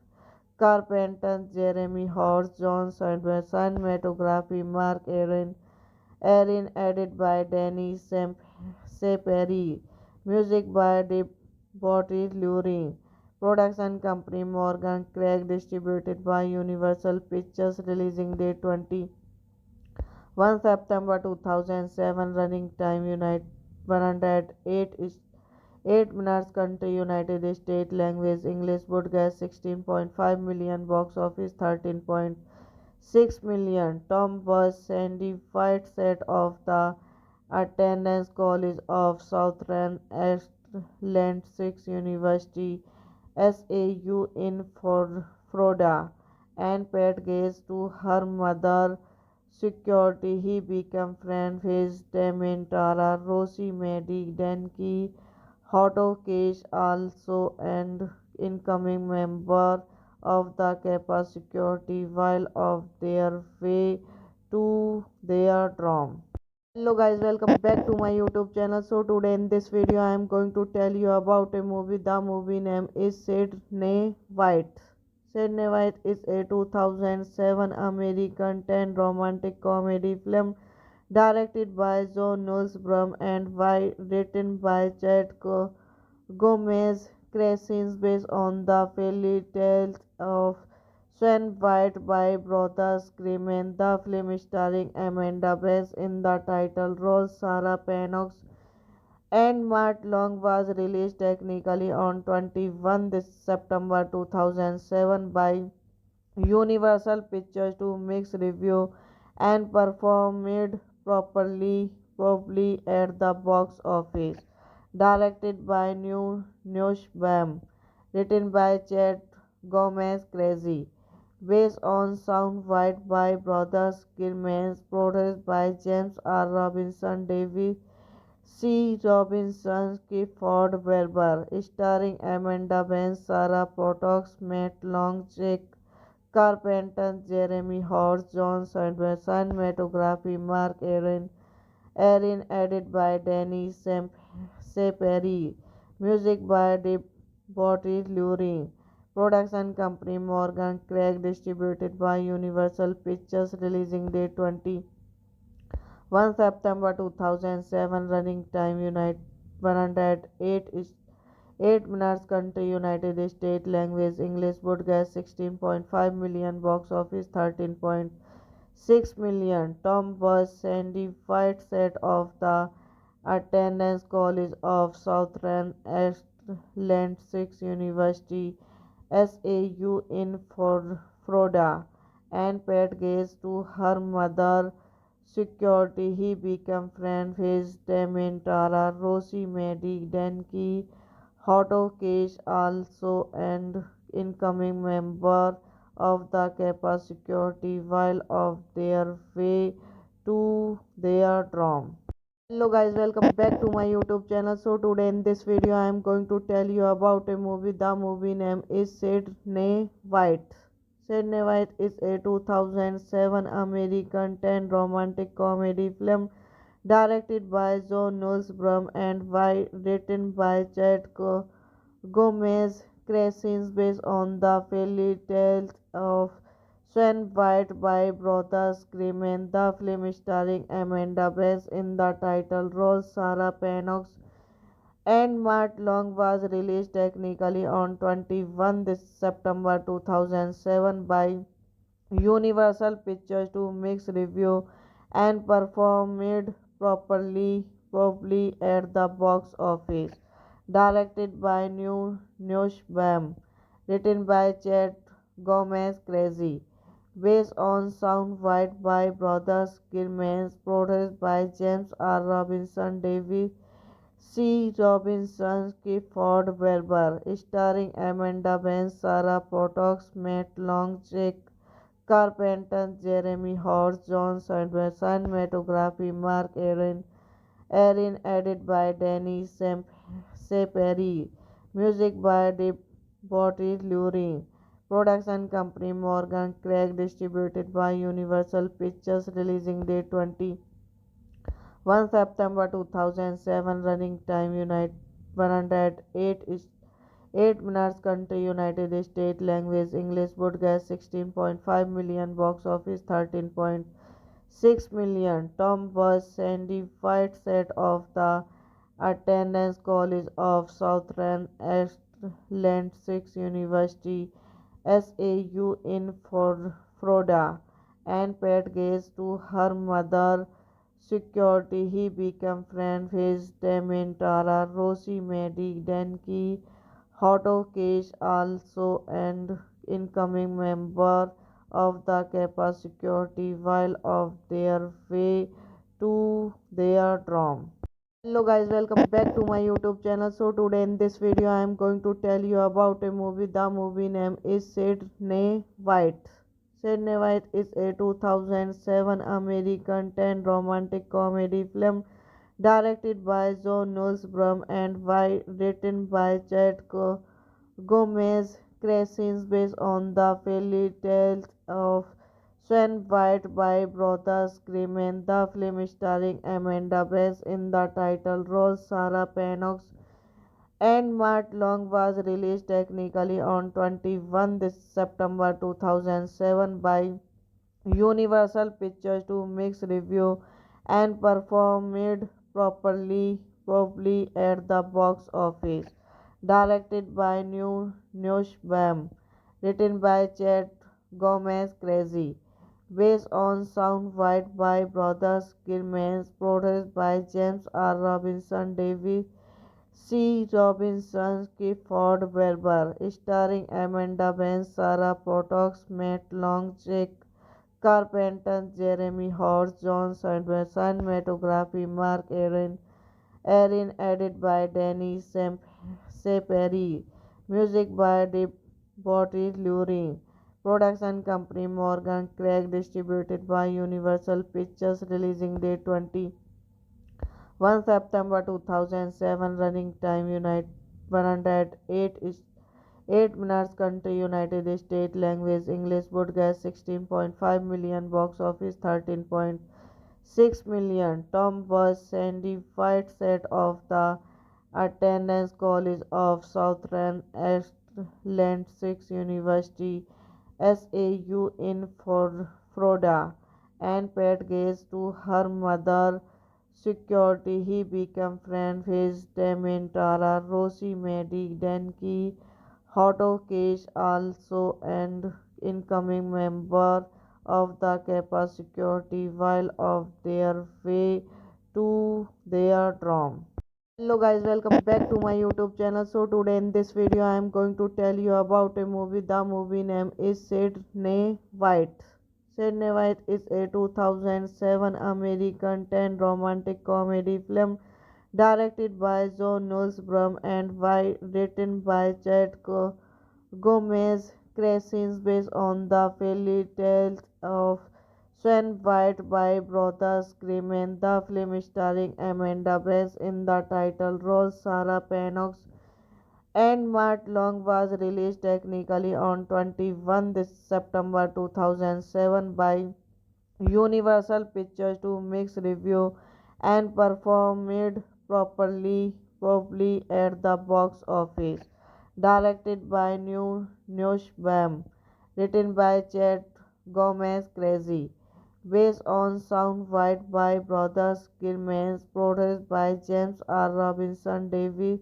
Carpenter, Jeremy Horst, John Sanders, cinematography, Mark Aaron, edited by Danny Seperi, music by Debbie Lurie, production company Morgan Craig, distributed by Universal Pictures, releasing date 1 September 2007, running time 108 is 8 minutes, country United States, language English, broadcast 16.5 million, box office 13.6 million. Tom was Sandy White set of the attendance College of Southern Atlantic University SAU in Florida and paid gaze to her mother security. He became friends with Dementara, Rosie Maddie, Denki, Otto Cage, also and incoming member of the Kappa security while of their way to their dorm. Hello guys, welcome back to my YouTube channel. So today in this video I am going to tell you about a movie. The movie name is Sydney White. Sydney White is a 2007 American teen romantic comedy film directed by John Nussbaum and written by Chad Gomez Crescens, based on the fairy tales of Swan White by Brothers Grimm. The film starring Amanda Bynes in the title role, Sarah Pennock and Matt Long was released technically on 21 this September 2007 by Universal Pictures to mixed review and performed properly at the box office. Directed by Nosh Bam, written by Chad Gomez Crazy, based on sound white by Brothers Grimm's, produced by James R. Robinson Davis C. Robinson, Clifford Werber, starring Amanda Bynes, Sarah Potox, Matt Long, Jake Carpenter, Jeremy Horst, John Sanders, cinematography, Mark Aaron, edited by Danny Seperi, music by Debbie Lurie, production company Morgan Craig, distributed by Universal Pictures, releasing date 1 September 2007, running time 108 is 8 minutes, country United States, language English, broadcast 16.5 million, box office 13.6 million. Tom was certified set of the attendance College of Southern Atlantic University SAU in Florida and paid gaze to her mother security. He became friends with Dementara, Rosie Maddie, Denki, Hotokage also and incoming member of the Kappa security while of their way to their dorm. Hello guys, welcome back to my YouTube channel. So today in this video I am going to tell you about a movie. The movie name is Sydney White. Sydney White is a 2007 American teen romantic comedy film directed by John Nussbaum and written by Chad Gomez Crescens, based on the fairy tales of Swan White by Brothers Grimm. The film starring Amanda Bynes in the title role, Sarah Pennock and Matt Long was released technically on 21 this September 2007 by Universal Pictures to mixed review and performed properly at the box office. Directed by Nussbaum, written by Chad Gomez Crazy, based on sound white by Brothers Grimm, produced by James R. Robinson Davis C. Robinson, Clifford Werber, starring Amanda Bynes, Sarah Potox, Matt Long, Jake Carpenter, Jeremy Horst, John Sanders, cinematography, Mark Aaron, edited by Danny Seperi, music by Debbie Lurie, production company Morgan Craig, distributed by Universal Pictures, releasing date 1 September 2007, running time 108 is 8 minutes, country United States, language English, broadcast 16.5 million, box office 13.6 million. Tom was certified set of the attendance College of Southern Atlantic University SAU in Florida and paid gaze to her mother security. He became friends with Dementara, Rosie Maddie, Denki, Hotokage also and incoming member of the Kappa security while of their way to their dorm. Hello guys, welcome back to my YouTube channel. So today in this video I am going to tell you about a movie. The movie name is Sydney White. Sydney White is a 2007 American teen romantic comedy film directed by John Nussbaum and written by Chad Gomez Crescens, based on the fairy tales of Swan White by Brothers Grimm. The film starring Amanda Bynes in the title role, Sarah Pennock and Matt Long was released technically on 21 this September 2007 by Universal Pictures to mixed review and performed properly at the box office. Directed by Nussbaum, written by Chad Gomez Crazy, based on sound white by Brothers Grimm, produced by James R. Robinson Davis C. Robinson, Clifford Werber, starring Amanda Bynes, Sarah Potox, Matt Long, Jake Carpenter, Jeremy Horst, John Sanders, cinematography, Mark Aaron, edited by Danny Seperi, music by Body Luring. Production company Morgan Craig, distributed by Universal Pictures, releasing date 21 September 2007, running time 108 is 8 minutes, country United States, language English, broadcast 16.5 million, box office 13.6 million. Tom was certified set of the attendance College of Southern Atlantic University SAU in Florida and paid gaze to her mother security. He became friends with Dementara, Rosie Maddie, Denki, Otto Cage, also and incoming member of the Kappa security while of their way to their dorm. Hello guys, welcome back to my YouTube channel. So today in this video I am going to tell you about a movie. The movie name is Sydney White. Sydney White is a 2007 American teen romantic comedy film directed by John Nussbaum and written by Chad Gomez Crescens, based on the fairy tales of Swan White by Brothers Grimm. The film starring Amanda Bynes in the title role, Sarah Pennock, and Matt Long was released technically on 21 this September 2007 by Universal Pictures to mixed review and performed properly at the box office. Directed by Nussbaum, written by Chad Gomez Crazy, based on Sound White by Brothers Grimm, produced by James R. Robinson, David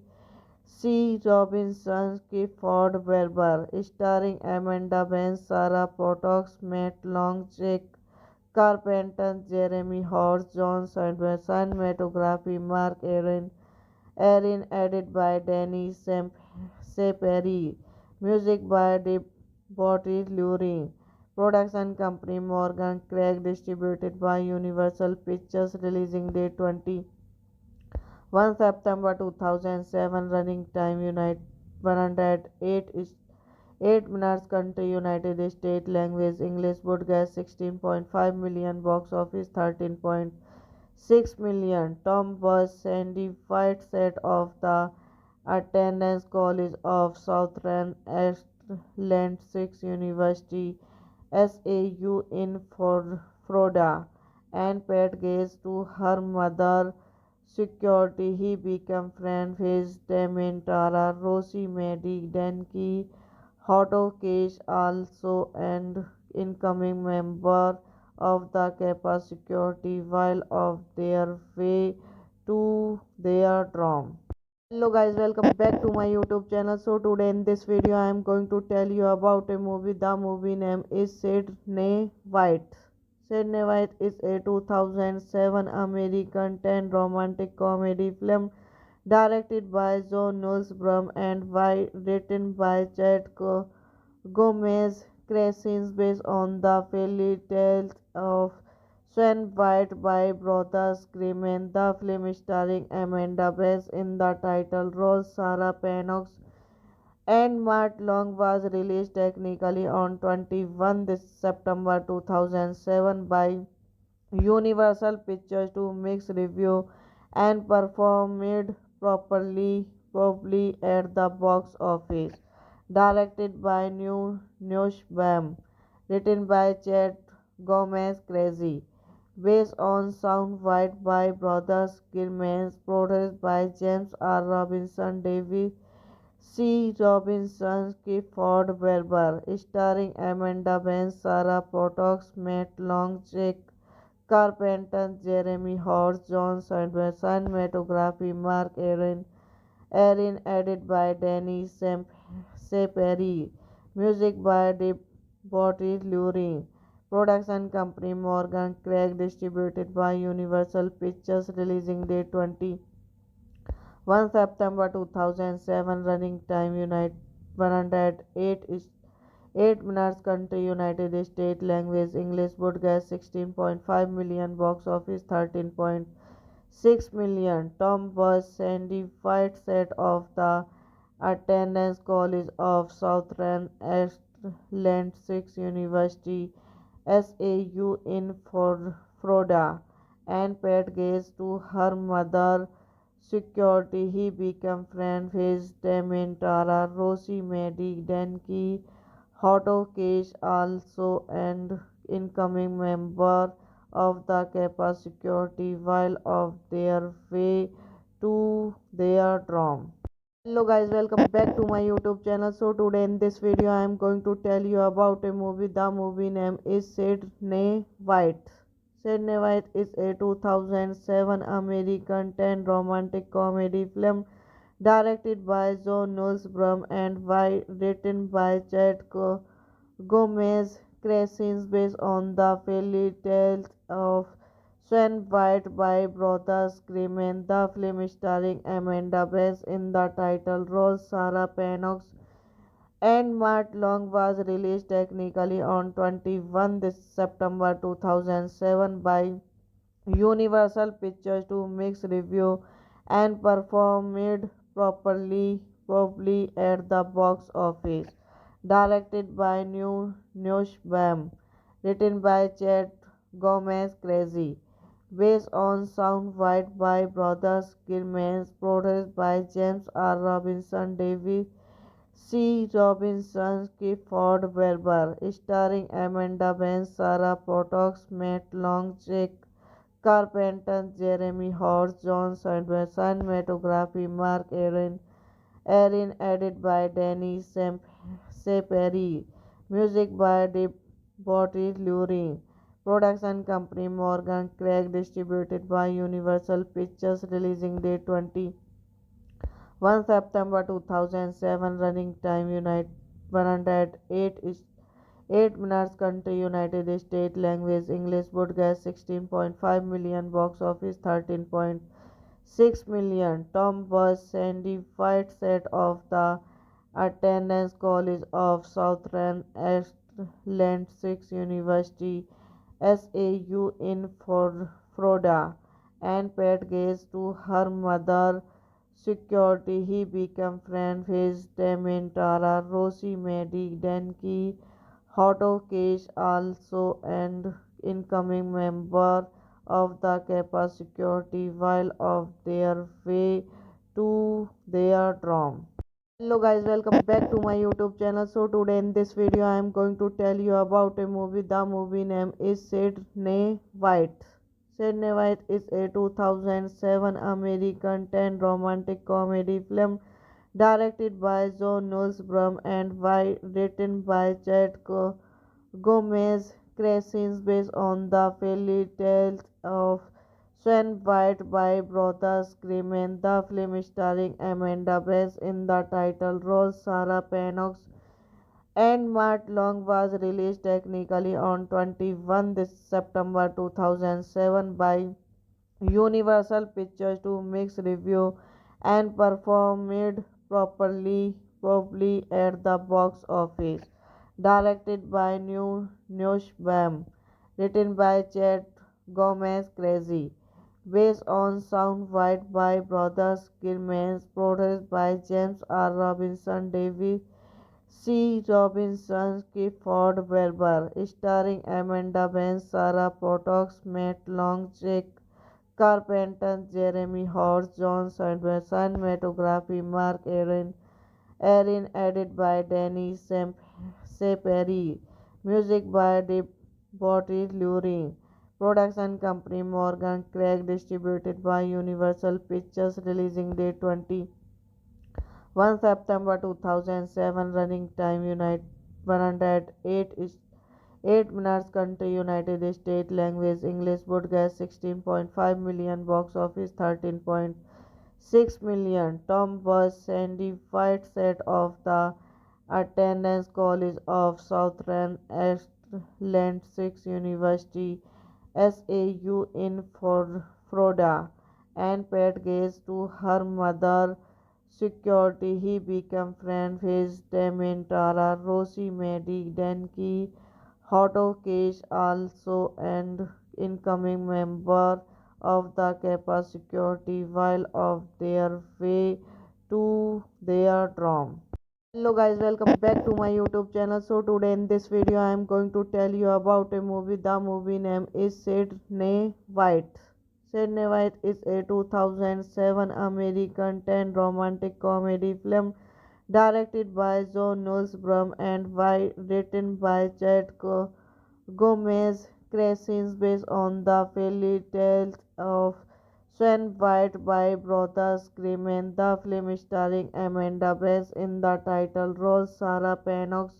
C. Robinson, Clifford Werber, starring Amanda Bynes, Sarah Pottox, Matt Long, Jake Carpenter, Jeremy Horst, John Sanders, cinematography Mark Aaron, edited by Danny Saperi, music by Body Luring. Production company Morgan Craig, distributed by Universal Pictures, releasing date 21 September 2007, running time 108 is 8 minutes, country United States, language English, broadcast 16.5 million, box office 13.6 million. Tom was certified set of the attendance College of Southern Atlantic University SAU in Florida and paid gaze to her mother security. He became friends with Dementara, Rosie Maddie, Denki, Otto Cage, also and incoming member of the Kappa security while of their way to their dorm. Hello guys, welcome back to my YouTube channel. So today in this video I am going to tell you about a movie. The movie name is Sydney White. Sydney White is a 2007 American teen romantic comedy film directed by John Nussbaum and written by Chad Gomez Crescens, based on the fairy tales of Swan White by Brothers Grimm. The film starring Amanda Bynes in the title role, Sarah Pennock, and Matt Long was released technically on 21 this September 2007 by Universal Pictures to mixed review and performed properly at the box office. Directed by Nussbaum, written by Chad Gomez Crazy, based on Sound White by Brothers Grimm, produced by James R. Robinson, David C. Robinson, Clifford Werber, starring Amanda Bynes, Sarah Pottox, Matt Long, Jake Carpenter, Jeremy Horst, John Sanders, cinematography Mark Aaron, edited by Danny Saperi, music by Body Luring. Production company Morgan Craig, distributed by Universal Pictures, releasing date 21 September 2007, running time 108 is 8 minutes, country United States, language English, broadcast 16.5 million, box office 13.6 million. Tom was certified set of the attendance College of Southern Atlantic University SAU in Florida, and paid gaze to her mother security. He became friends with Dementara, Rosie Medi, Denki, Otto Cage, also and incoming member of the Kappa security while of their way to their dorm. Hello guys, welcome back to my YouTube channel. So today in this video I am going to tell you about a movie. The movie name is Sydney White. Sydney White is a 2007 American teen romantic comedy film directed by John Nussbaum and written by Gomez Crescens, based on the fairy tales of Swan White by brothers Grimm. The film starring Amanda Bynes in the title role, Sarah Pennock, and Matt Long was released technically on 21 this September 2007 by Universal Pictures to mixed review and performed properly at the box office. Directed by Nussbaum, written by Chad Gomez Crazy, based on Sound White by Brothers Grimm, produced by James R. Robinson, David C. Robinson, Clifford Werber, starring Amanda Bynes, Sarah Pottox, Matt Long, Jake Carpenter, Jeremy Horst, John Sanders, cinematography, Mark Aaron, edited by Danny Seperi, music by Debbie Lurie, production company Morgan Craig, distributed by Universal Pictures, releasing date 21 September 2007, running time 108 is 8 minutes, country United States, language English, broadcast 16.5 million, box office 13.6 million. Tom was certified set of the attendance College of Southern Atlantic University SAU in Florida, and paid gaze to her mother security. He became friends with Dementara, Rosie Medi, Denki, Otto Cage, also and incoming member of the Kappa security while of their way to their dorm. Hello guys, welcome back to my YouTube channel. So today in this video I am going to tell you about a movie. The movie name is Sydney White. Sydney White is a 2007 American teen romantic comedy film directed by John Nussbaum and written by Gomez Crescens, based on the fairy tales of Swan White by brothers Grimm. The film starring Amanda Bynes in the title role, Sarah Pennock, and Matt Long was released technically on 21 this September 2007 by Universal Pictures to mixed review and performed properly at the box office. Directed by Nussbaum, written by Chad Gomez Crazy, based on Sound White by brothers Grimm, produced by James R. Robinson, David C. Robinson, Clifford Werber, starring Amanda Bynes, Sarah Pottox, Matt Long, Jake Carpenter, Jeremy Horst, John Sanders, cinematography, Mark Aaron, edited by Danny Seperi, music by Debbie Lurie, production company Morgan Craig, distributed by Universal Pictures, releasing date 21 September 2007, running time 108 is 8 minutes, country United States, language English, broadcast 16.5 million, box office 13.6 million. Tom was certified set of the attendance College of Southern Atlantic University SAU in Florida, and paid gaze to her mother security. He became friends with Dementara, Rosie Medi, Denki, Otto Cage, also and incoming member of the Kappa security while of their way to their drum. Hello guys, welcome back to my YouTube channel. So today in this video I am going to tell you about a movie. The movie name is Sydney White. Sydney White is a 2007 American teen romantic comedy film directed by John Nussbaum and written by Gomez Crescens, based on the fairy tales of Snow White by Brothers Grimm. The film starring Amanda Bynes in the title role, Sarah Pennock,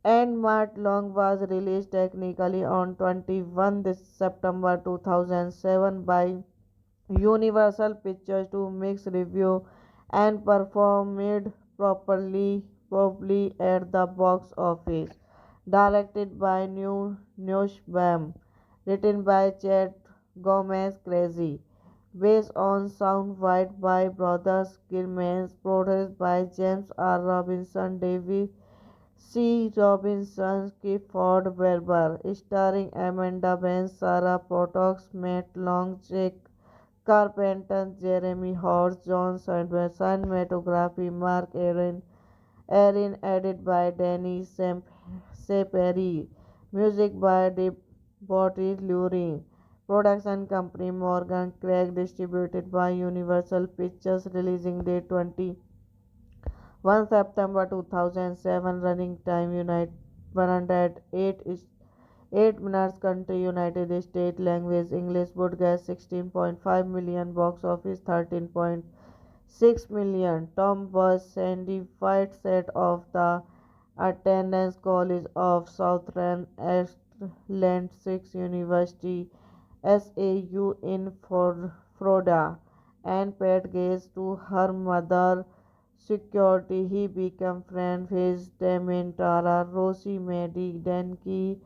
and Matt Long was released technically on 21 this September 2007 by Universal Pictures to mixed review and performed properly at the box office. Directed by Nussbaum, written by Chad Gomez Crazy, based on Sound White by Brothers Grimm, produced by James R. Robinson, David C. Robinson, Clifford Werber, starring Amanda Bynes, Sarah Potox, Matt Long, Jake Carpenter, Jeremy Horst, John Sanders, cinematography, Mark Aaron, edited by Danny Seperi, music by Debbie Lurie, production company Morgan Craig, distributed by Universal Pictures, releasing date 21 September 2007, running time 108 is 8 minutes, country United States, language English, broadcast 16.5 million, box office 13.6 million. Tom was certified set of the attendance College of Southern Atlantic University SAU in Florida, and paid gaze to her mother security. He became friends with Dementara, Rosie Maddie, Denki,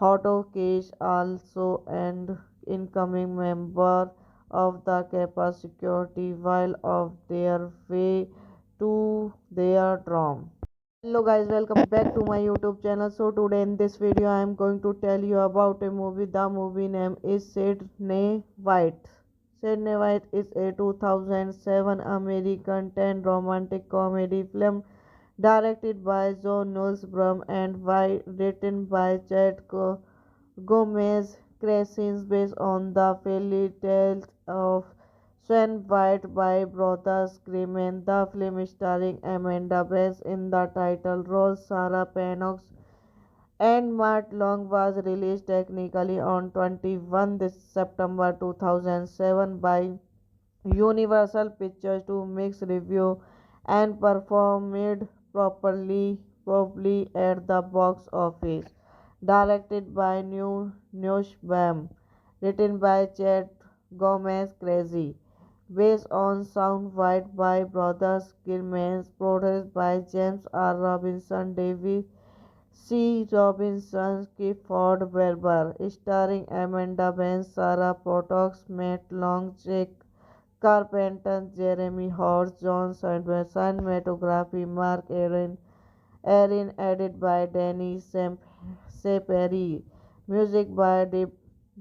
Hotokage, also and incoming member of the Kappa security while of their way to their dorm. Hello guys, welcome back to my YouTube channel. So today in this video I am going to tell you about a movie. The movie name is Sydney White. Sydney White is a 2007 American teen romantic comedy film directed by John Nussbaum and written by Gomez Crescens, based on the fairy tales of Snow White by Brothers Grimm. The film starring Amanda Bynes in the title role, Sarah Pennock, and Matt Long was released technically on 21 this September 2007 by Universal Pictures to mixed review and performed properly at the box office. Directed by Nussbaum, written by Chad Gomez Crazy, based on Sound White by Brothers Grimm, produced by James R. Robinson, David C. Robinson, Clifford Werber, starring Amanda Bynes, Sarah Potox, Matt Long, Jake Carpenter, Jeremy Horst, John Sanders, cinematography, Mark Aaron, edited by Danny Seperi, music by Debbie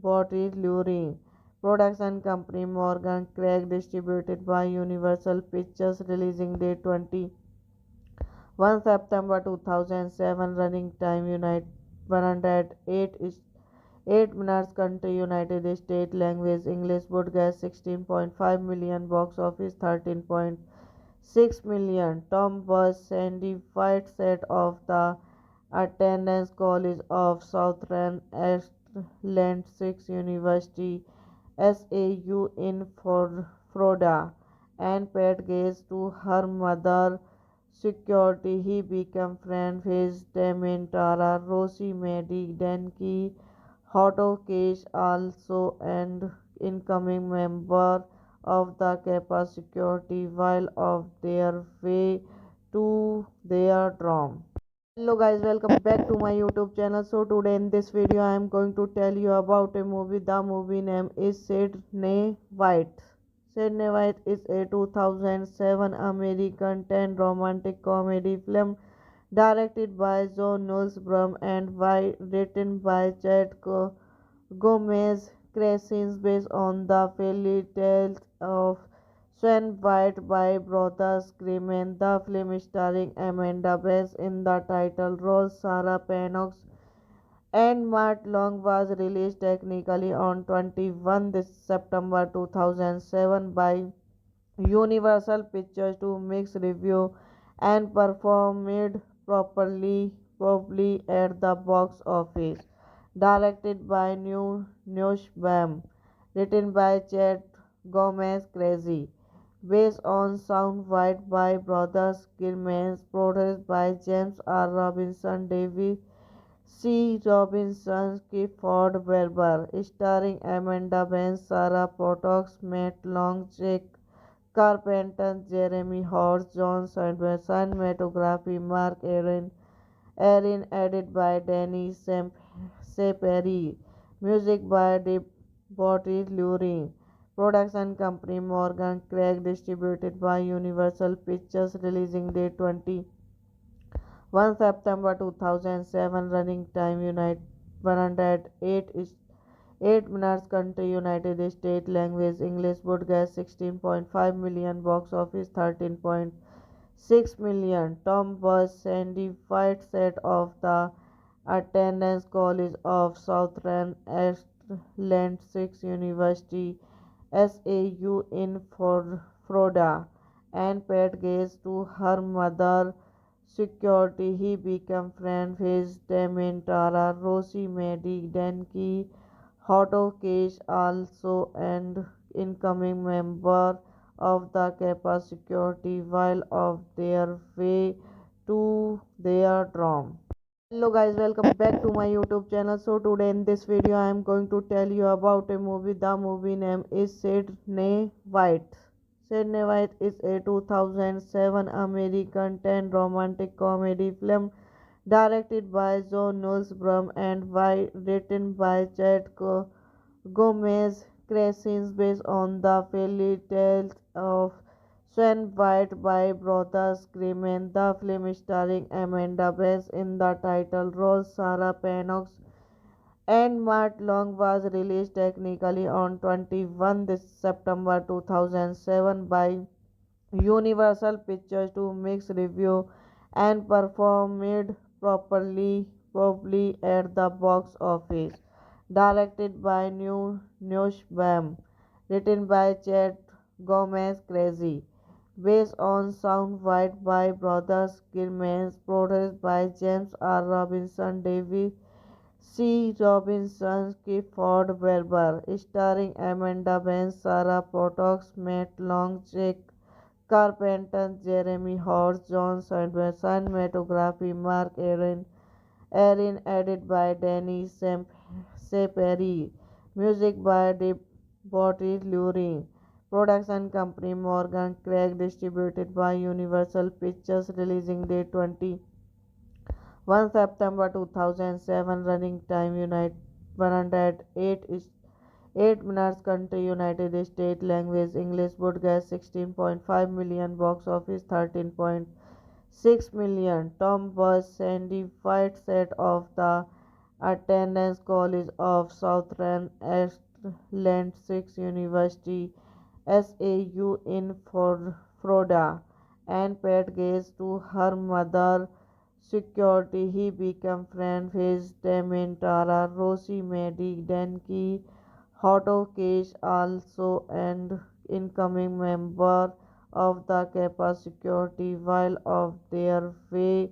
Lurie, production company Morgan Craig, distributed by Universal Pictures, releasing date 21 September 2007, running time 108 is 8 minutes, country United States, language English, broadcast 16.5 million, box office 13.6 million. Tom was certified set of the attendance College of Southern Atlantic University SAU in Florida, and paid gaze to her mother security. He became friends with Dementara, Rosie Maddie, Denki, Hotokage, also and incoming member of the Kappa security while of their way to their dorm. Hello guys, welcome back to my YouTube channel. So today in this video I am going to tell you about a movie. The movie name is Sydney White. Sydney White is a 2007 American teen romantic comedy film directed by John Nussbaum and written by Gomez Crescens, based on the fairy tales of Swan White by brothers Grimm. The film starring Amanda Bass in the title role, Sarah Pennock and Matt Long was released technically on 21 this September 2007 by Universal Pictures to mixed review and performed properly at the box office. Directed by Nosh Bam, written by Chet Gomez Crazy, based on Sound White by Brothers Gilman, produced by James R. Robinson, David C. Robinson, Clifford Werber, starring Amanda Bynes, Sarah Potts, Matt Long, Jake Carpenter, Jeremy Horst, John Sanders, cinematography, Mark Aaron, edited by Danny Seperi, music by Debbie Lurie, production company Morgan Craig, distributed by Universal Pictures, releasing date 1 September 2007, running time 108 is 8 minutes, country United States, language English, broadcast 16.5 million, box office 13.6 million. Tom was certified set of the attendance College of Southern Atlantic University SAU in Florida and paid gaze to her mother security. He became friends with Dementara, Rosie Medi, Denki, Hotokage, also and incoming member of the Kappa security while of their way to their dorm. Hello guys, welcome back to my YouTube channel. So today in this video I am going to tell you about a movie. The movie name is Sydney White. Sydney White is a 2007 American teen romantic comedy film directed by John Nussbaum and written by Chad Gomez Crescens, based on the fairy tales of Swan White by brothers Grimm. The film starring Amanda Bass in the title role, Sarah Pennock and Matt Long was released technically on 21 this September 2007 by Universal Pictures to mixed review and performed properly at the box office. Directed by Nosh Bam, written by Chet Gomez Crazy, based on Sound White by Brothers Gilman, produced by James R. Robinson, David C. Robinson, Clifford Werber, starring Amanda Bynes, Sarah Potts, Matt Long, Jake Carpenter, Jeremy Horst, John Sanders, cinematography, Mark Aaron, edited by Danny Seperi, music by Debbie Lurie, production company Morgan Craig, distributed by Universal Pictures, releasing date 1 September 2007, running time 108 is 8 minutes, country United States, language English, broadcast 16.5 million, box office 13.6 million. Tom was certified set of the attendance College of Southern Atlantic University SAU in Florida and paid gaze to her mother security. He became friends with Dementara, Rosie Medi, Denki, Hotokage, also and incoming member of the Kappa security while of their way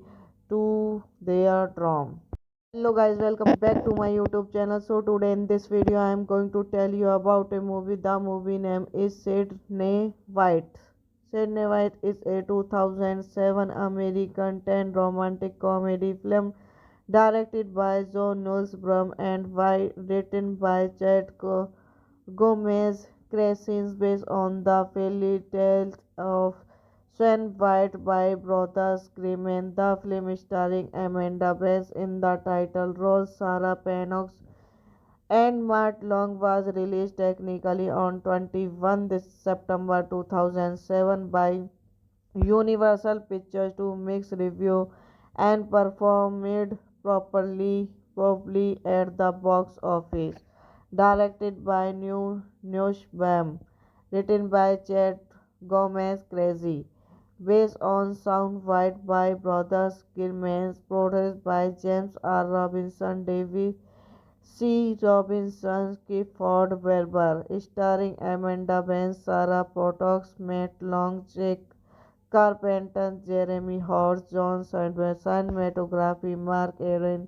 to their dorm. Hello guys, welcome back to my YouTube channel. So today in this video I am going to tell you about a movie. The movie name is Sydney White. Sydney White is a 2007 American teen romantic comedy film directed by John Nussbaum and written by Chad Gomez Crescens, based on the fairy tales of Swan White by brothers Grimm. The film starring Amanda Bass in the title role, Sarah Pennock and Matt Long was released technically on 21 this September 2007 by Universal Pictures to mixed review and performed properly at the box office. Directed by Nosh Bam, written by Chet Gomez Crazy, based on sound white by Brothers Grimm's, produced by James R. Robinson Davis C. Robinson, Clifford Werber, starring Amanda Bynes, Sarah Pottox, Matt Long, Jake Carpenter, Jeremy Horst, John Sanders, cinematography, Mark Aaron,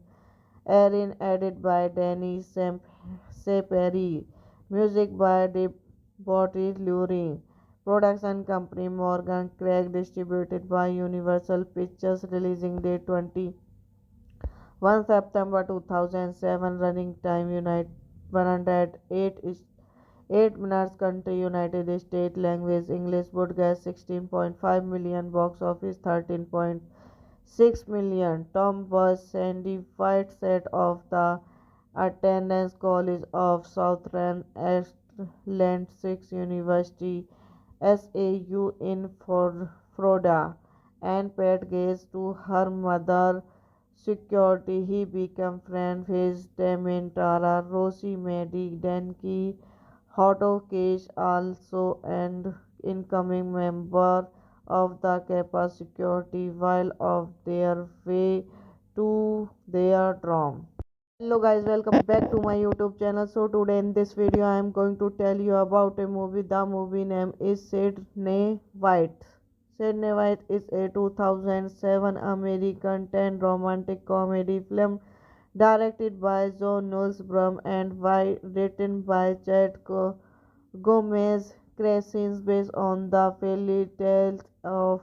edited by Danny Seperi, music by Debbie Lurie, production company Morgan Craig, distributed by Universal Pictures, releasing date 1 September 2007, running time 108 is 8 minutes, country United States, language English, broadcast 16.5 million, box office 13.6 million. Tom was certified set of the attendance College of Southern Atlantic University SAU in Florida and paid gaze to her mother security. He became friends with Dementara, Rosie Maddie, Denki, Otto Cage, also and incoming member of the Kappa security while of their way to their dorm. Hello guys, welcome back to my YouTube channel. So today in this video I am going to tell you about a movie. The movie name is Sydney White. Sydney White is a 2007 American teen romantic comedy film directed by John Nussbaum and written by Chad Gomez Crescens, based on the fairy tales of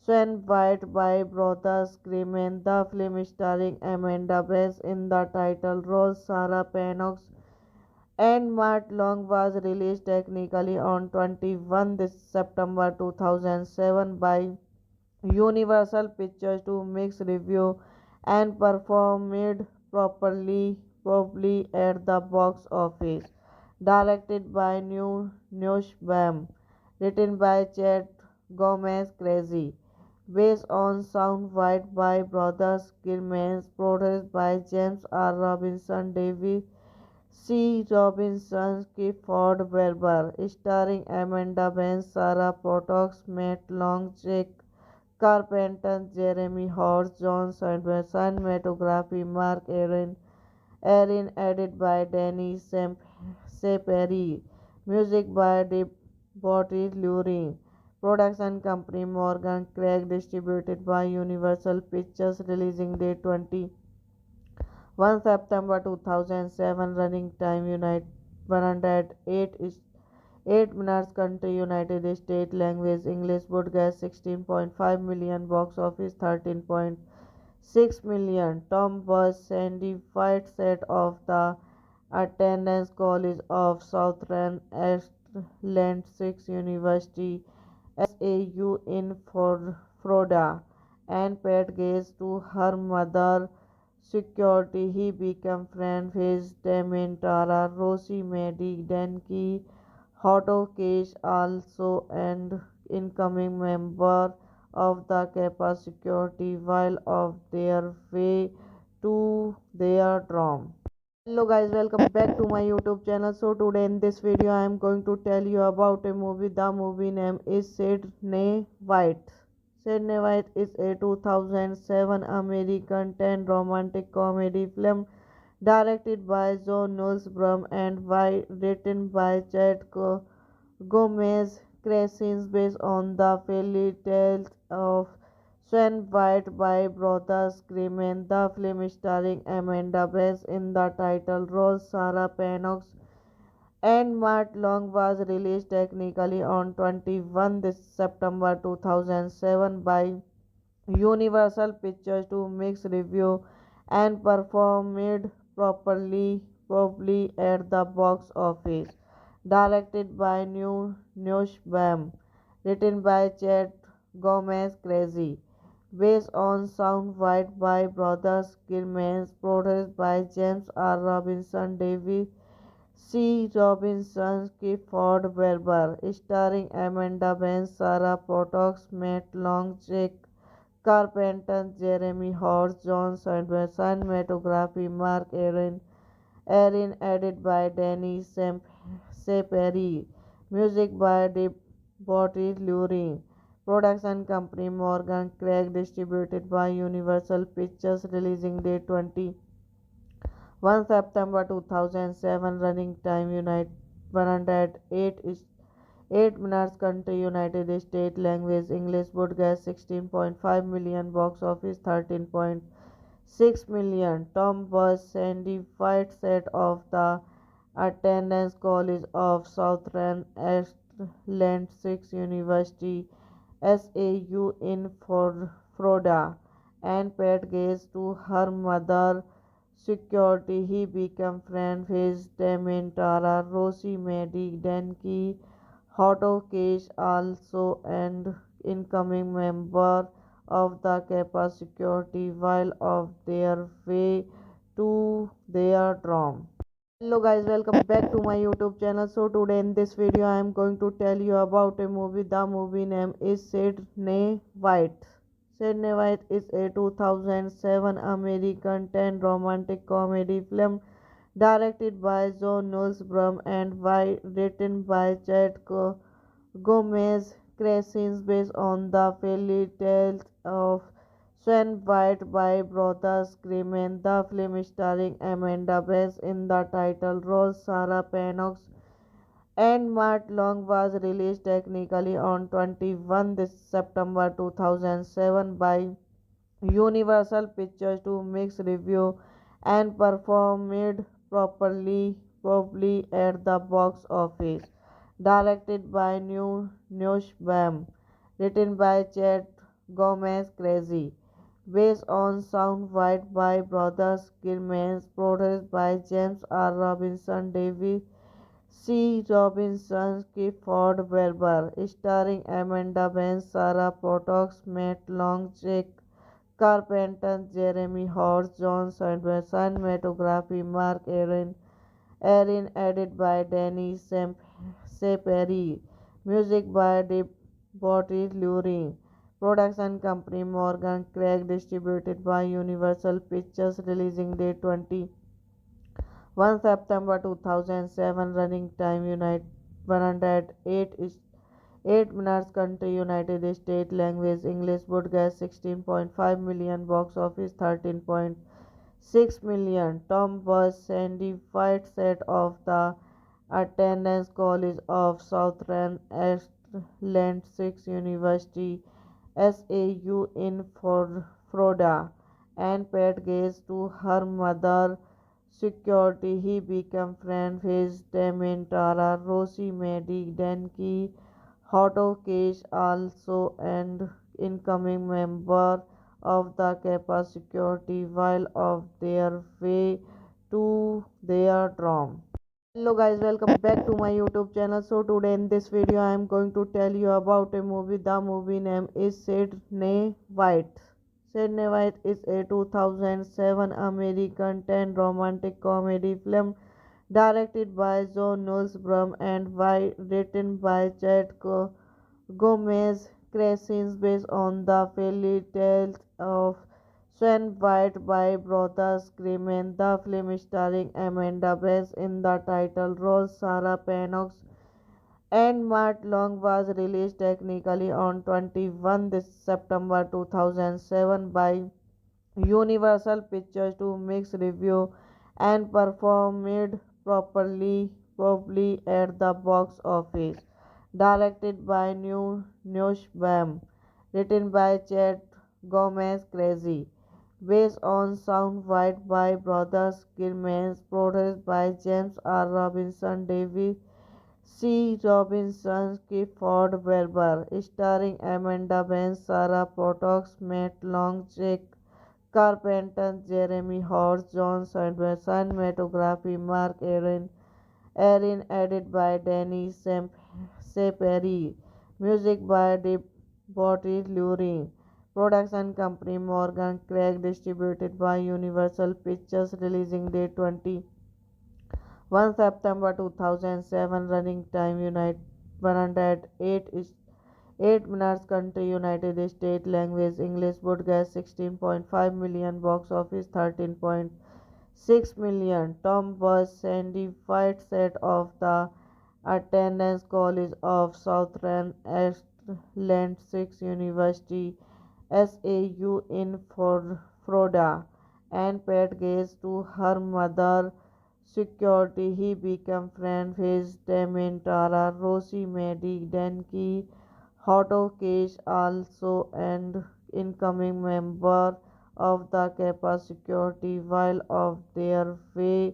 Swan White by Brothers Grimm. The film starring Amanda Bynes in the title role, Sarah Pennox and Matt Long was released technically on 21 this September 2007 by Universal Pictures to mixed review and performed properly at the box office. Directed by Nussbaum, written by Chad Gomez Crazy, based on sound white by Brothers Grimm, produced by James R. Robinson Davis C. Robinson, Clifford Werber, starring Amanda Bynes, Sarah Pottox, Matt Long, Jake Carpenter, Jeremy Horst, John Sanders, cinematography, Mark Aaron, edited by Danny Seperi, music by Debbie Lurie, production company Morgan Craig, distributed by Universal Pictures, releasing date 1 September 2007, running time 108 is 8 minutes, country United States, language English, broadcast 16.5 million, box office 13.6 million. Tom was certified set of the attendance College of Southern Atlantic University SAU in Florida and paid gaze to her mother security. He became friends with Dementara, Rosie Maddie, Denki, Otto Cage, also and incoming member of the Kappa security while of their way to their dorm. Hello guys, welcome back to my YouTube channel. So today in this video I am going to tell you about a movie. The movie name is Sydney White. Sydney White is a 2007 American teen romantic comedy film directed by John Nussbaum and written by Chad Gomez Crescens, based on the fairy tales of Swan White by Brothers Grimm. The film starring Amanda Bynes in the title role, Sarah Pennox and Matt Long was released technically on 21 this September 2007 by Universal Pictures to mixed review and performed properly at the box office. Directed by Nussbaum, written by Chad Gomez Crazy, based on sound white by Brothers Grimm, produced by James R. Robinson Davis C. Robinson, Clifford Werber, starring Amanda Bynes, Sarah Pottox, Matt Long, Jake Carpenter, Jeremy Horst, John Sanders, cinematography, Mark Aaron, edited by Danny Seperi, music by Debbie Body Luring. Production company Morgan Craig, distributed by Universal Pictures, releasing date 21 September 2007, running time 108 minutes, country United States, language English, budget 16.5 million, box office 13.6 million. Tom was certified set of the attendance College of Southern Atlantic University (SAU) in Florida, and paid gaze to her mother security. He became friends with Dementara, Rosie Maddie, Denki, Otto Cage, also and incoming member of the Kappa security while of their way to their dorm. Hello guys, welcome back to my YouTube channel. So today in this video I am going to tell you about a movie. The movie name is Sydney White. Sydney White is a 2007 American teen romantic comedy film directed by John Nussbaum and written by Chad Gomez Crescens, based on the fairy tales of Snow White by Brothers Grimm. The film starring Amanda Bynes in the title role, Sarah Pennock, and Matt Long was released technically on 21 this September 2007 by Universal Pictures to mixed review and performed properly at the box office. Directed by Nussbaum, written by Chad Gomez Crazy, based on Sound White by Brothers Grimm, produced by James R. Robinson, David C. Robinson, Clifford Werber, starring Amanda Bynes, Sarah Pottox, Matt Long, Jake Carpenter, Jeremy Horst, John Sanders, cinematography Mark Aaron, edited by Danny Seperi, music by Body Luring. Production company Morgan Craig, distributed by Universal Pictures, releasing date 21 September 2007, running time 108 minutes, country United States, language English, budget 16.5 million, box office 13.6 million. Tom was certified set of the attendance College of Southern Atlantic University (SAU) in Florida, and paid gaze to her mother security. He became friends with Dementara, Rosie Maddie, Denki, Otto Cage, also and incoming member of the Kappa security while of their way to their dorm. Hello guys, welcome back to my YouTube channel. So today in this video I am going to tell you about a movie. The movie name is Sydney White. Sydney White is a 2007 American teen romantic comedy film directed by John Nussbaum and written by Chad Gomez Crescens, based on the fairy tales of Snow White by Brothers Grimm. The film starring Amanda Bynes in the title role, Sarah Pennock, and Matt Long was released technically on 21 this September 2007 by Universal Pictures to mixed review and performed properly at the box office. Directed by Nussbaum, written by Chad Gomez Crazy, based on Sound White by Brothers Grimm, produced by James R. Robinson, David C. Robinson, Clifford Werber, starring Amanda Bynes, Sarah Pottox, Matt Long, Jake Carpenter, Jeremy Horst, John Sanders, cinematography Mark Aaron, edited by Danny Seperi, music by Body Luring. Production company Morgan Craig, distributed by Universal Pictures, releasing date 21 September 2007, running time 108 minutes, country United States, language English, budget 16.5 million, box office 13.6 million. Tom was certified set of the attendance College of Southern Atlantic University SAU in Florida, and paid gaze to her mother security. He became friends with Dementara, Rosie Medi, Denki, Otto Cage, also and incoming member of the Kappa security while of their way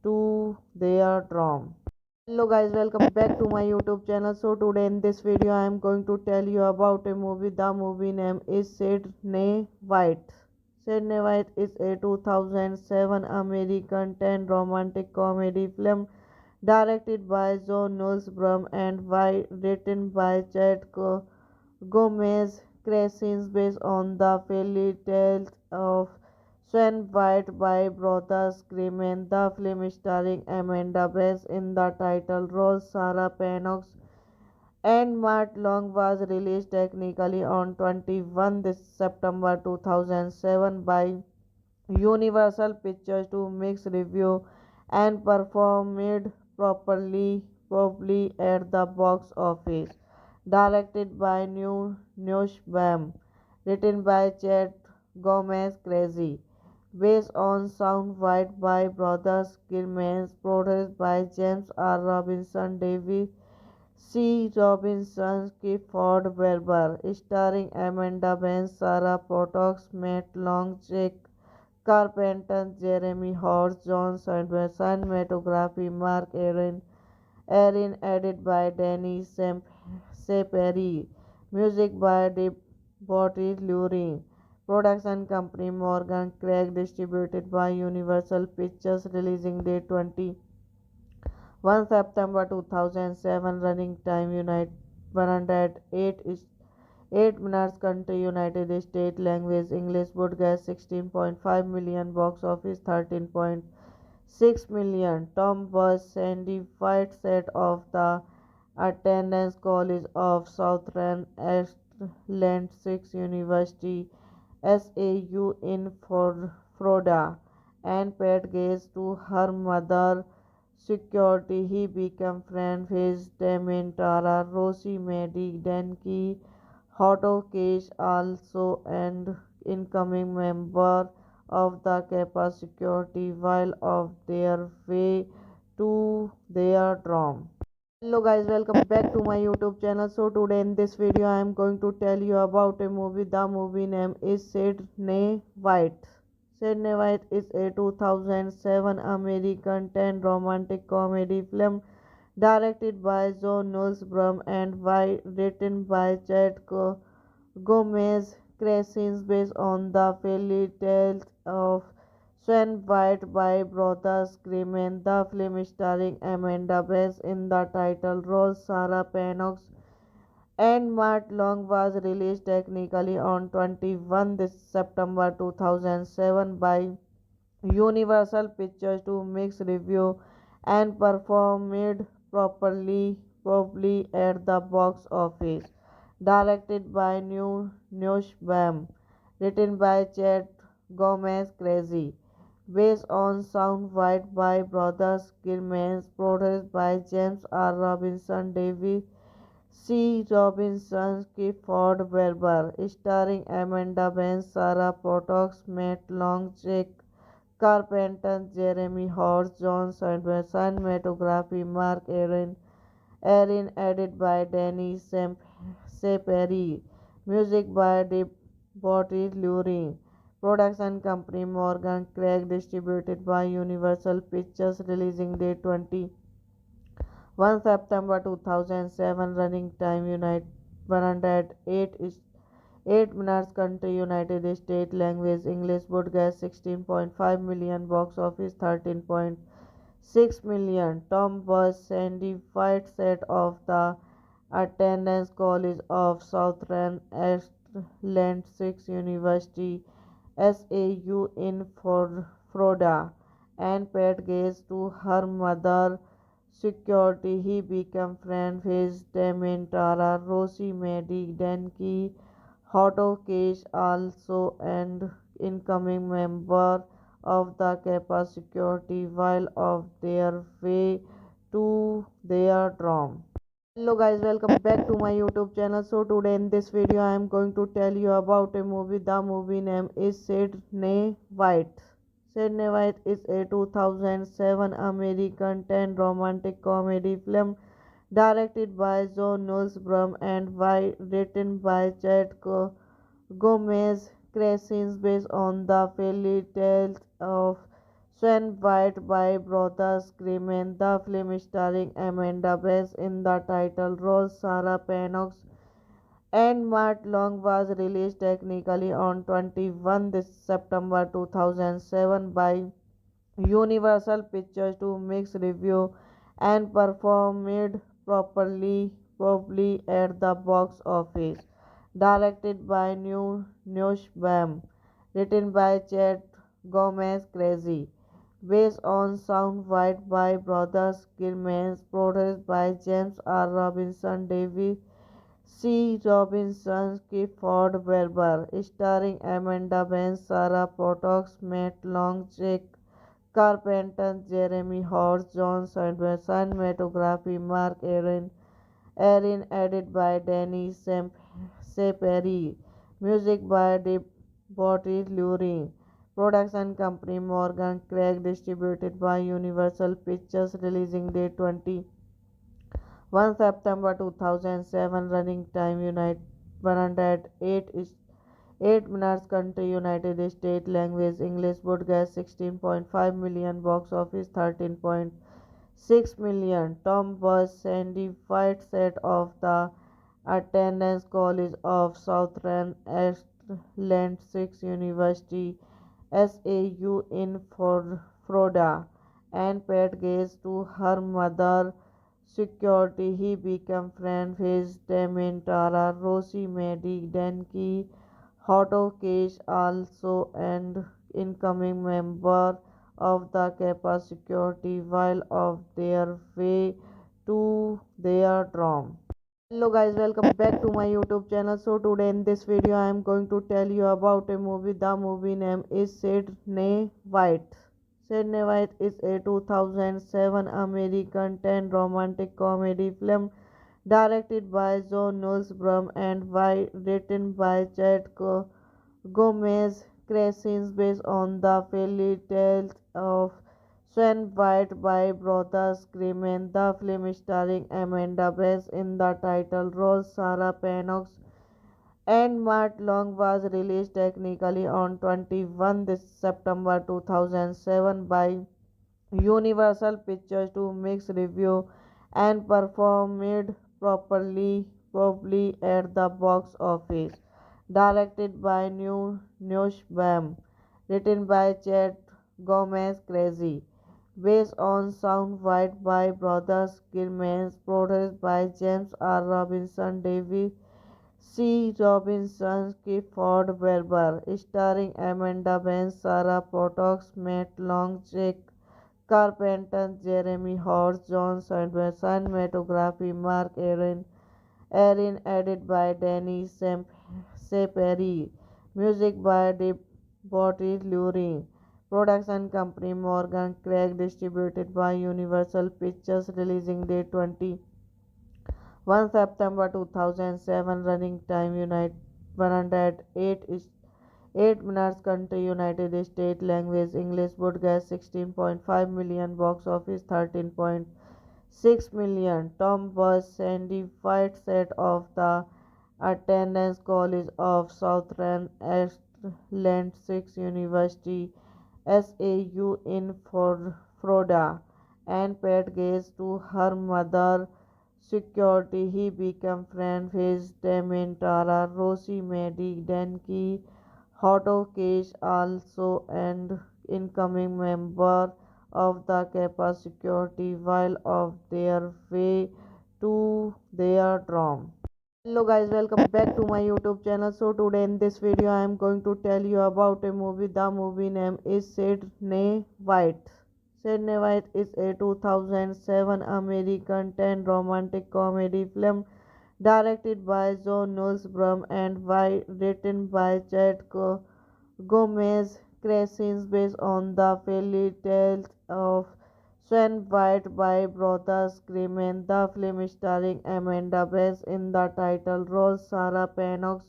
to their dorm. Hello guys, welcome back to my YouTube channel. So today in this video I am going to tell you about a movie. The movie name is Sydney White. Sydney White is a 2007 American teen romantic comedy film directed by John Nussbaum and written by Gomez Crescens based on the fairy tales of Swan White by Brothers Grimm. The film starring Amanda Bynes in the title role, Sarah Pennock, and Matt Long was released technically on 21 this September 2007 by Universal Pictures to mixed review and performed properly at the box office. Directed by Nussbaum, written by Chad Gomez Crazy, based on Sound White by Brothers Grimm, produced by James R. Robinson, David C. Robinson, Clifford Werber, starring Amanda Bynes, Sarah Pottox, Matt Long, Jake Carpenter, Jeremy Horst, John Sanders, cinematography, Mark Aaron, edited by Danny Seperi, music by Debbie Lurie, production company Morgan Craig, distributed by Universal Pictures, releasing date 21 September 2007, running time 108 is 8 minutes, country United States, language English, broadcast 16.5 million, box office 13.6 million. Tom was Sandy White set of the attendance College of Southern Atlantic University SAU in Florida, and paid gaze to her mother security. He became friends with Dementara, Rosie Medi, Denki, Otto Cage, also and incoming member of the Kappa security while of their way to their dorm. Hello guys, welcome back to my YouTube channel. So today in this video I am going to tell you about a movie. The movie name is Sydney White. Sydney White is a 2007 American teen romantic comedy film directed by John Nussbaum and written by Gomez Crescens based on the fairy tales of Swan White by Brothers Grimm. The film starring Amanda Bynes in the title role, Sarah Pennock, and Matt Long was released technically on 21 this September 2007 by Universal Pictures to mixed review and performed properly at the box office. Directed by Nussbaum, written by Chad Gomez Crazy, based on Sound White by Brothers Grimm, produced by James R. Robinson, David C. Robinson, Clifford Werber, starring Amanda Bynes, Sarah Pottox, Matt Long, Jake Carpenter, Jeremy Horst, John Sanders, cinematography, Mark Aaron, edited by Danny Seperi, music by Debbie Lurie, production company Morgan Craig, distributed by Universal Pictures, releasing date 21 September 2007, running time 108 is 8 minutes, country United States, language English, broadcast 16.5 million, box office 13.6 million. Tom was Sandy White set of the attendance College of Southern Atlantic University SAU in Florida, and paid gaze to her mother security. He became friends with Dementara, Rosie Medi, Denki, Otto Cage, also and incoming member of the Kappa security while of their way to their drum. Hello guys, welcome back to my YouTube channel. So today in this video I am going to tell you about a movie. The movie name is Sydney White. Sydney White is a 2007 American teen romantic comedy film directed by John Nussbaum and written by Gomez Crescens, based on the fairy tales of Swan White by Brothers Grimm. The film starring Amanda Bynes in the title role, Sarah Pennock, and Matt Long was released technically on 21 this September 2007 by Universal Pictures to mixed review and performed properly at the box office. Directed by Nussbaum, written by Chet Gomez Crazy, based on Sound White by Brothers Grimm, produced by James R. Robinson, David C. Robinson, Clifford Werber, starring Amanda Bynes, Sarah Pottox, Matt Long, Jake Carpenter, Jeremy Horst, John Sanders, cinematography, Mark Aaron, edited by Danny Seperi, music by Debbie Lurie, production company Morgan Craig, distributed by Universal Pictures, releasing date 21 September 2007, running time 108 is 8 minutes, country United States, language English, broadcast 16.5 million, box office 13.6 million. Tom was certified set of the attendance College of Southern Atlantic University SAU in Florida, and paid gaze to her mother security. He became friends with Dementara, Rosie Maddie, Denki, Hotto also and incoming member of the Kappa security while of their way to their dorm. Hello guys, welcome back to my YouTube channel. So today in this video I am going to tell you about a movie. The movie name is Sydney White. Sydney White is a 2007 American teen romantic comedy film directed by John Nussbaum and written by Gomez Crescens, based on the fairy tales of Swan White by Brothers Grimm. The film starring Amanda Bynes in the title role, Sarah Pennock, and Matt Long was released technically on 21 this September 2007 by Universal Pictures to mixed review and performed properly at the box office. Directed by Nussbaum, written by Chet Gomez Crazy, based on Sound White by Brothers Grimm, produced by James R. Robinson, David C. Robinson, Clifford Werber, starring Amanda Bynes, Sarah Pottox, Matt Long, Jake Carpenter, Jeremy Horst, John Sanders, cinematography, Mark Aaron, edited by Danny Seperi, music by Debbie Lurie, production company Morgan Craig, distributed by Universal Pictures, releasing date 21 September 2007, running time 108 is 8 minutes, country United States, language English, broadcast 16.5 million, box office 13.6 million. Tom was certified set of the attendance College of Southern Atlantic University SAU in Florida, and paid gaze to her mother security. He became friends with Dementara, Rosie Maddie, Denki, Hotto also and incoming member of the Kappa security while of their way to their dorm. Hello guys, welcome back to my YouTube channel. So today in this video I am going to tell you about a movie. The movie name is Sydney White. Sydney White is a 2007 American teen romantic comedy film directed by John Nussbaum and written by Gomez Crescens, based on the fairy tales of Swan White by brothers Grimm. The film starring Amanda Bynes in the title role, Sarah Pennock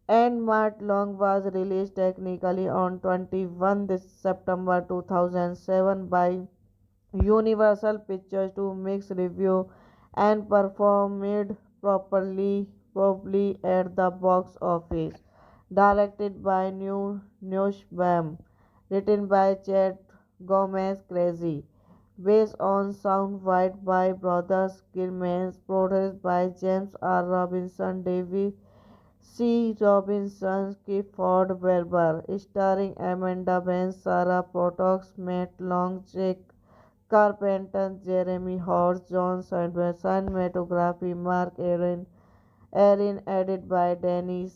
and Matt Long was released technically on 21 this September 2007 by Universal Pictures to mixed review and performed properly at the box office. Directed by Newsham, written by Chet Gomez Crazy, based on Sound White by Brothers Grimm, produced by James R. Robinson, David C. Robinson, Clifford Werber, starring Amanda Bynes, Sarah Pottox, Matt Long, Jake Carpenter, Jeremy Horst, John Sanders, cinematography, Mark Aaron, edited by Danny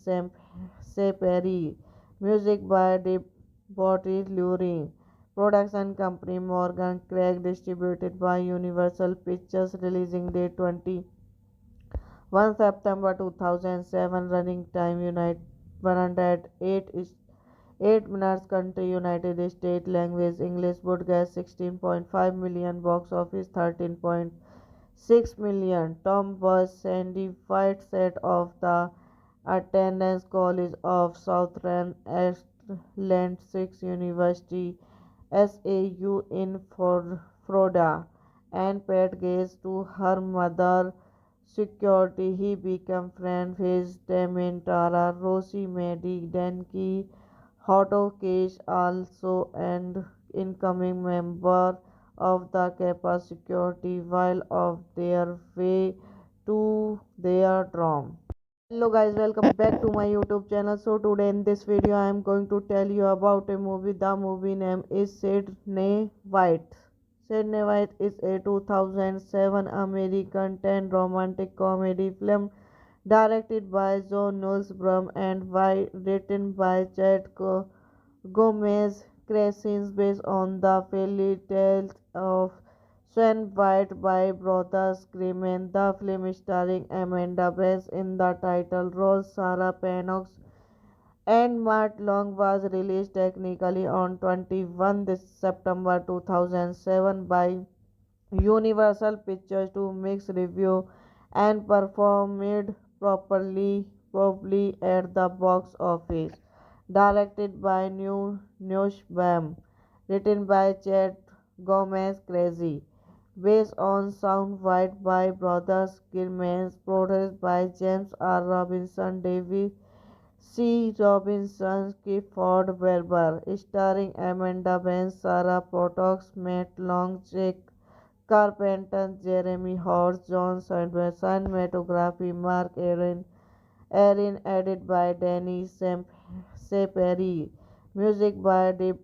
Seperi, music by Debbie Lurie, production company Morgan Craig, distributed by Universal Pictures, releasing date 1 September 2007, running time 108 is 8 minutes, country United States, language English, broadcast 16.5 million, box office 13.6 million. Tom was certified set of the attendance College of Southern Atlantic University SAU in Florida and paid gaze to her mother security. He became friends with Dementara, Rosie Maddie, Denki, Otto Cage, also and incoming member of the Kappa security while of their way to their dorm. Hello guys, welcome back to my YouTube channel. So today in this video I am going to tell you about a movie. The movie name is Sydney White. Sydney White is a 2007 American teen romantic comedy film directed by John Brum and written by Chad Gomez Crescens, based on the fairy tales of Swan White by brothers Grimm. The film starring Amanda Bynes in the title role, Sarah Pennock and Matt Long was released technically on 21 this September 2007 by Universal Pictures to mixed review and performed properly at the box office. Directed by Newsham, written by Chet Gomez Crazy, based on Sound White by Brothers Grimm, produced by James R. Robinson, David C. Robinson, Clifford Werber, starring Amanda Bynes, Sarah Pottox, Matt Long, Jake Carpenter, Jeremy Horst, John Sanders, cinematography, Mark Aaron, edited by Danny Seperi, music by Debbie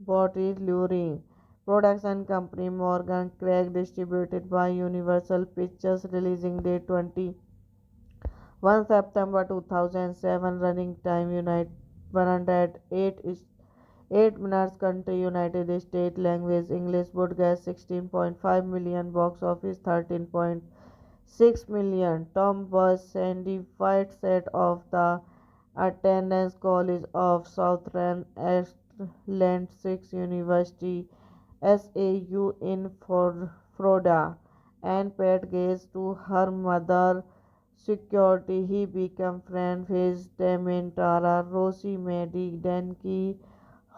Lurie, production company Morgan Craig, distributed by Universal Pictures, releasing date 1 September 2007, running time 108 is 8 minutes, country United States, language English, broadcast 16.5 million, box office 13.6 million. Tom was certified set of the attendance College of Southern Atlantic University SAU in Florida and paid gaze to her mother security. He became friends with Dementara, Rosie Maddie, Denki,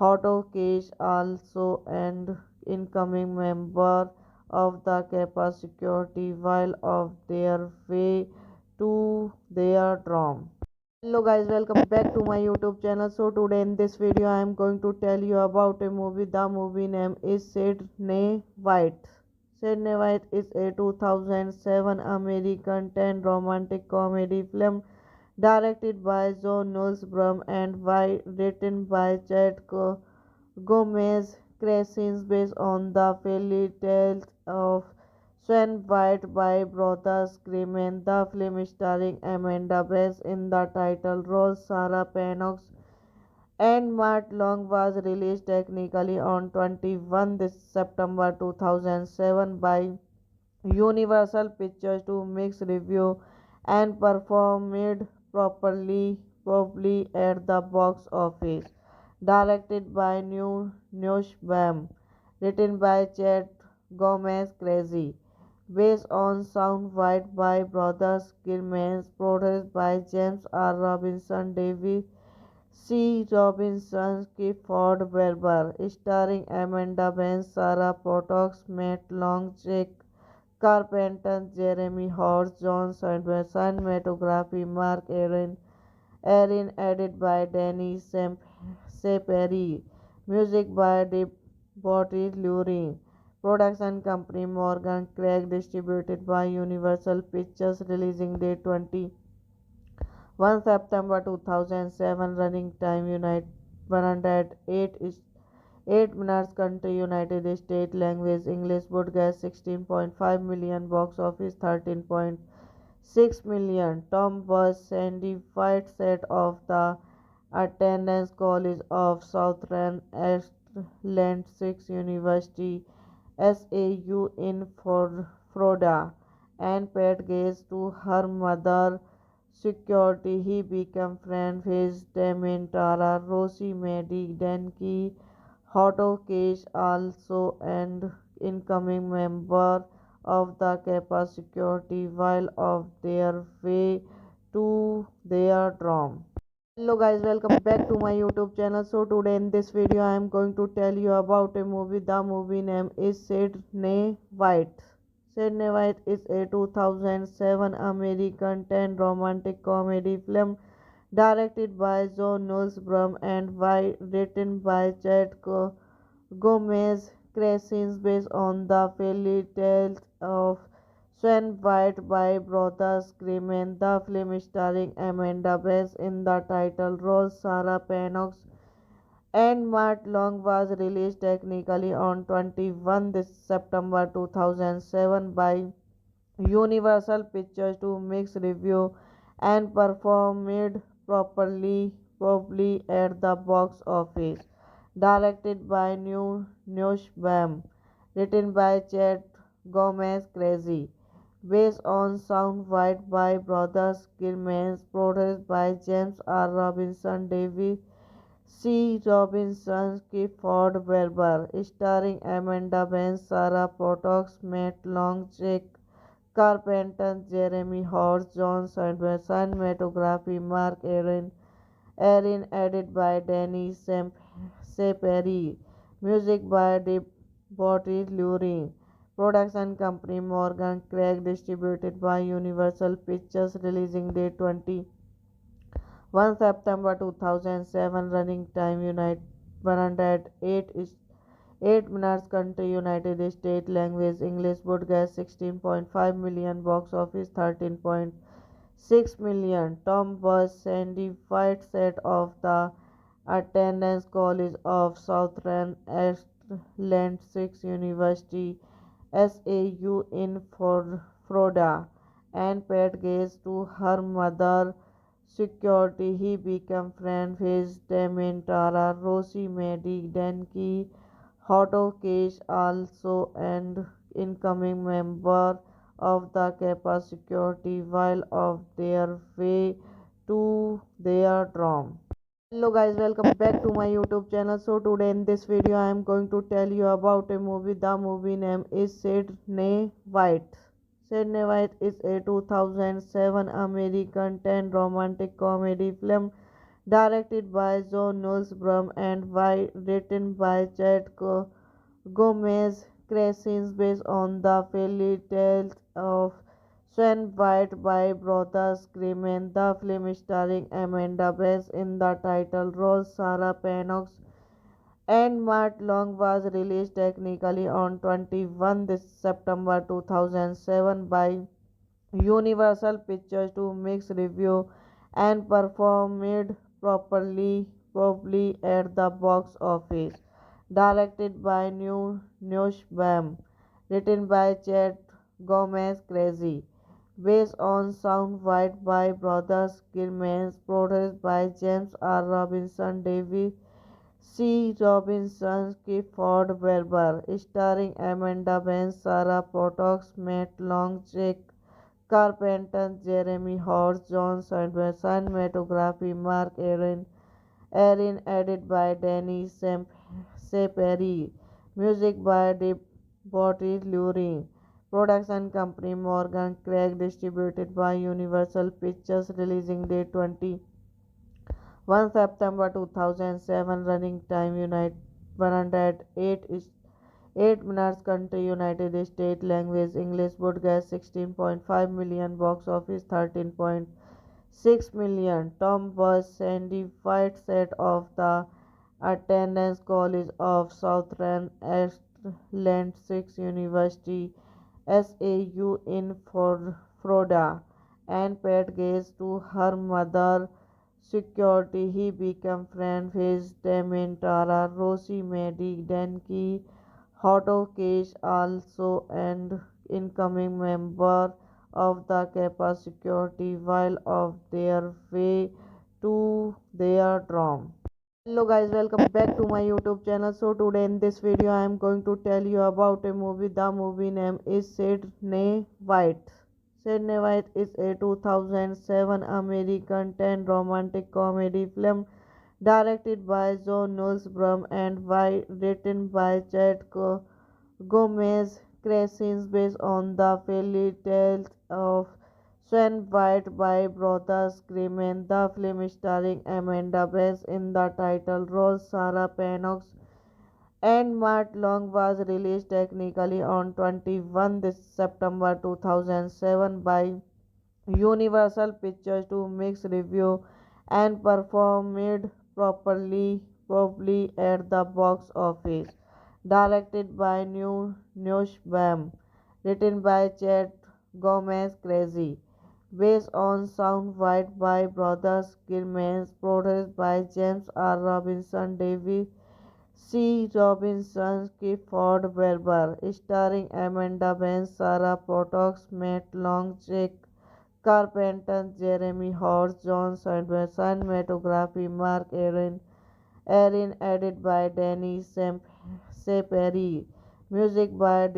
Otto Cage, also and incoming member of the Kappa security while of their way to their dorm. Hello guys, welcome back to my YouTube channel. So today in this video I am going to tell you about a movie. The movie name is Sydney White. Sydney White is a 2007 American teen romantic comedy film directed by John Brum and written by Chad Gomez Crescens, based on the fairy tales of Swan White by brothers Grimm. The film starring Amanda Bynes in the title role, Sarah Pennock and Matt Long was released technically on 21 this September 2007 by Universal Pictures to mixed review and performed properly at the box office. Directed by Newsham, written by Chet Gomez Crazy, based on soundbite by Brothers Grimm's, produced by James R. Robinson, David C. Robinson, Clifford Werber, starring Amanda Bynes, Sarah Potox, Matt Long, Jake Carpenter, Jeremy Horst, John Sanders, cinematography, Mark Aaron, edited by Danny Seperi, music by Debbie Lurie, production company Morgan Craig, distributed by Universal Pictures, releasing date 21 September 2007, running time 108 is 8 minutes, country United States, language English, broadcast 16.5 million, box office 13.6 million. Tom was certified set of the attendance College of Southern Atlantic University SAU in Florida and paid gaze to her mother security. He became friends with Dementara, Rosie Maddie, Denki, Otto Cage, also and incoming member of the Kappa security while of their way to their dorm. Hello guys, welcome back to my YouTube channel. So today in this video I am going to tell you about a movie. The movie name is Sydney White. Sydney White is a 2007 American teen romantic comedy film directed by John Nussbaum and written by Chad Gomez Crescens, based on the fairy tales of Swan White by Brothers Grimm. The film starring Amanda Bynes in the title role, Sarah Pennox and Matt Long was released technically on 21 this September 2007 by Universal Pictures to mixed review and performed properly at the box office. Directed by Nussbaum, written by Chad Gomez Crazy, based on soundbite by Brothers Grimm, produced by James R. Robinson, David C. Robinson, Clifford Werber, starring Amanda Bynes, Sarah Potox, Matt Long, Jake Carpenter, Jeremy Horst, John Sanders, cinematography, Mark Aaron, edited by Danny Seperi, music by Debbie Lurie, production company Morgan Craig, distributed by Universal Pictures, releasing date 21 September 2007, running time 108 is 8 minutes, country United States, language English, broadcast 16.5 million, box office 13.6 million. Tom was certified set of the attendance College of Southern Atlantic University SAU in Florida and paid gaze to her mother security. He became friends with Dementara, Rosie Maddie, Denki, Otto Cage, also and incoming member of the Kappa security while of their way to their dorm. Hello guys, welcome back to my YouTube channel. So today in this video I am going to tell you about a movie. The movie name is Sydney White. Sydney White is a 2007 American teen romantic comedy film directed by John Nussbaum and written by Chad Gomez Crescens, based on the fairy tales of Swan White by Brothers Grimm. The film starring Amanda Bynes in the title role, Sarah Pennox and Matt Long was released technically on 21 this September 2007 by Universal Pictures to mixed review and performed properly at the box office. Directed by Nussbaum, written by Chad Gomez Crazy, based on soundbite by Brothers Grimm, produced by James R. Robinson, David C. Robinson, Clifford Werber, starring Amanda Bynes, Sarah Potox, Matt Long, Jake Carpenter, Jeremy Horst, John Sanders, cinematography, Mark Aaron, edited by Danny Seperi, music by Body Luring. Production company Morgan Craig, distributed by Universal Pictures, releasing date 21 September 2007, running time Unite 108 is 8 minutes, country United States, language English, broadcast 16.5 million, box office 13.6 million. Tom was certified set of the attendance College of Southern Atlantic University SAU in Florida, and paid gaze to her mother security. He became friend with Dementara, Rosie Maddie, Denki, Otto Cage, also and incoming member of the Kappa security while of their way to their dorm. Hello guys, welcome back to my YouTube channel. So today in this video I am going to tell you about a movie. The movie name is Sydney White. Sydney White is a 2007 American teen romantic comedy film directed by John Nussbaum and written by Chad Gomez Crescens, based on the fairy tales of Swan White by Brothers Grimm. The film starring Amanda Bynes in the title role, Sarah Pennock, and Matt Long, was released technically on 21 this September 2007 by Universal Pictures to mixed review and performed properly at the box office. Directed by Nussbaum, written by Chad Gomez Crazy, based on Sound White by Brothers Grimm, produced by James R. Robinson, David C. Robinson, Clifford Werber, starring Amanda Bynes, Sarah Pottox, Matt Long, Jake Carpenter, Jeremy Horst, John Sanders, cinematography Mark Aaron, edited by Danny Seperi, music by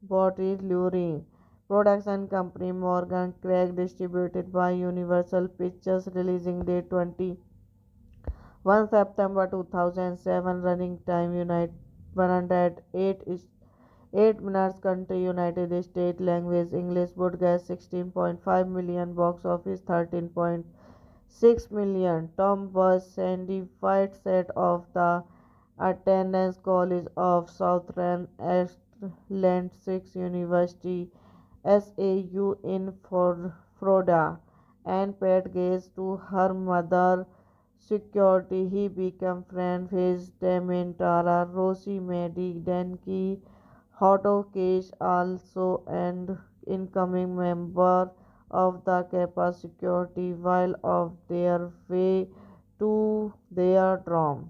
Body Luring. Production company Morgan Craig, distributed by Universal Pictures, releasing date 21 September 2007, running time Unite 108 is 8 minutes, country United States, language English, broadcast 16.5 million, box office 13.6 million. Tom was certified set of the attendance College of Southern Atlantic University SAU in Florida, and paid gaze to her mother security. He became friend with Dementara, Rosie Maddie, Denki, Otto Cage, also and incoming member of the Kappa security while of their way to their dorm.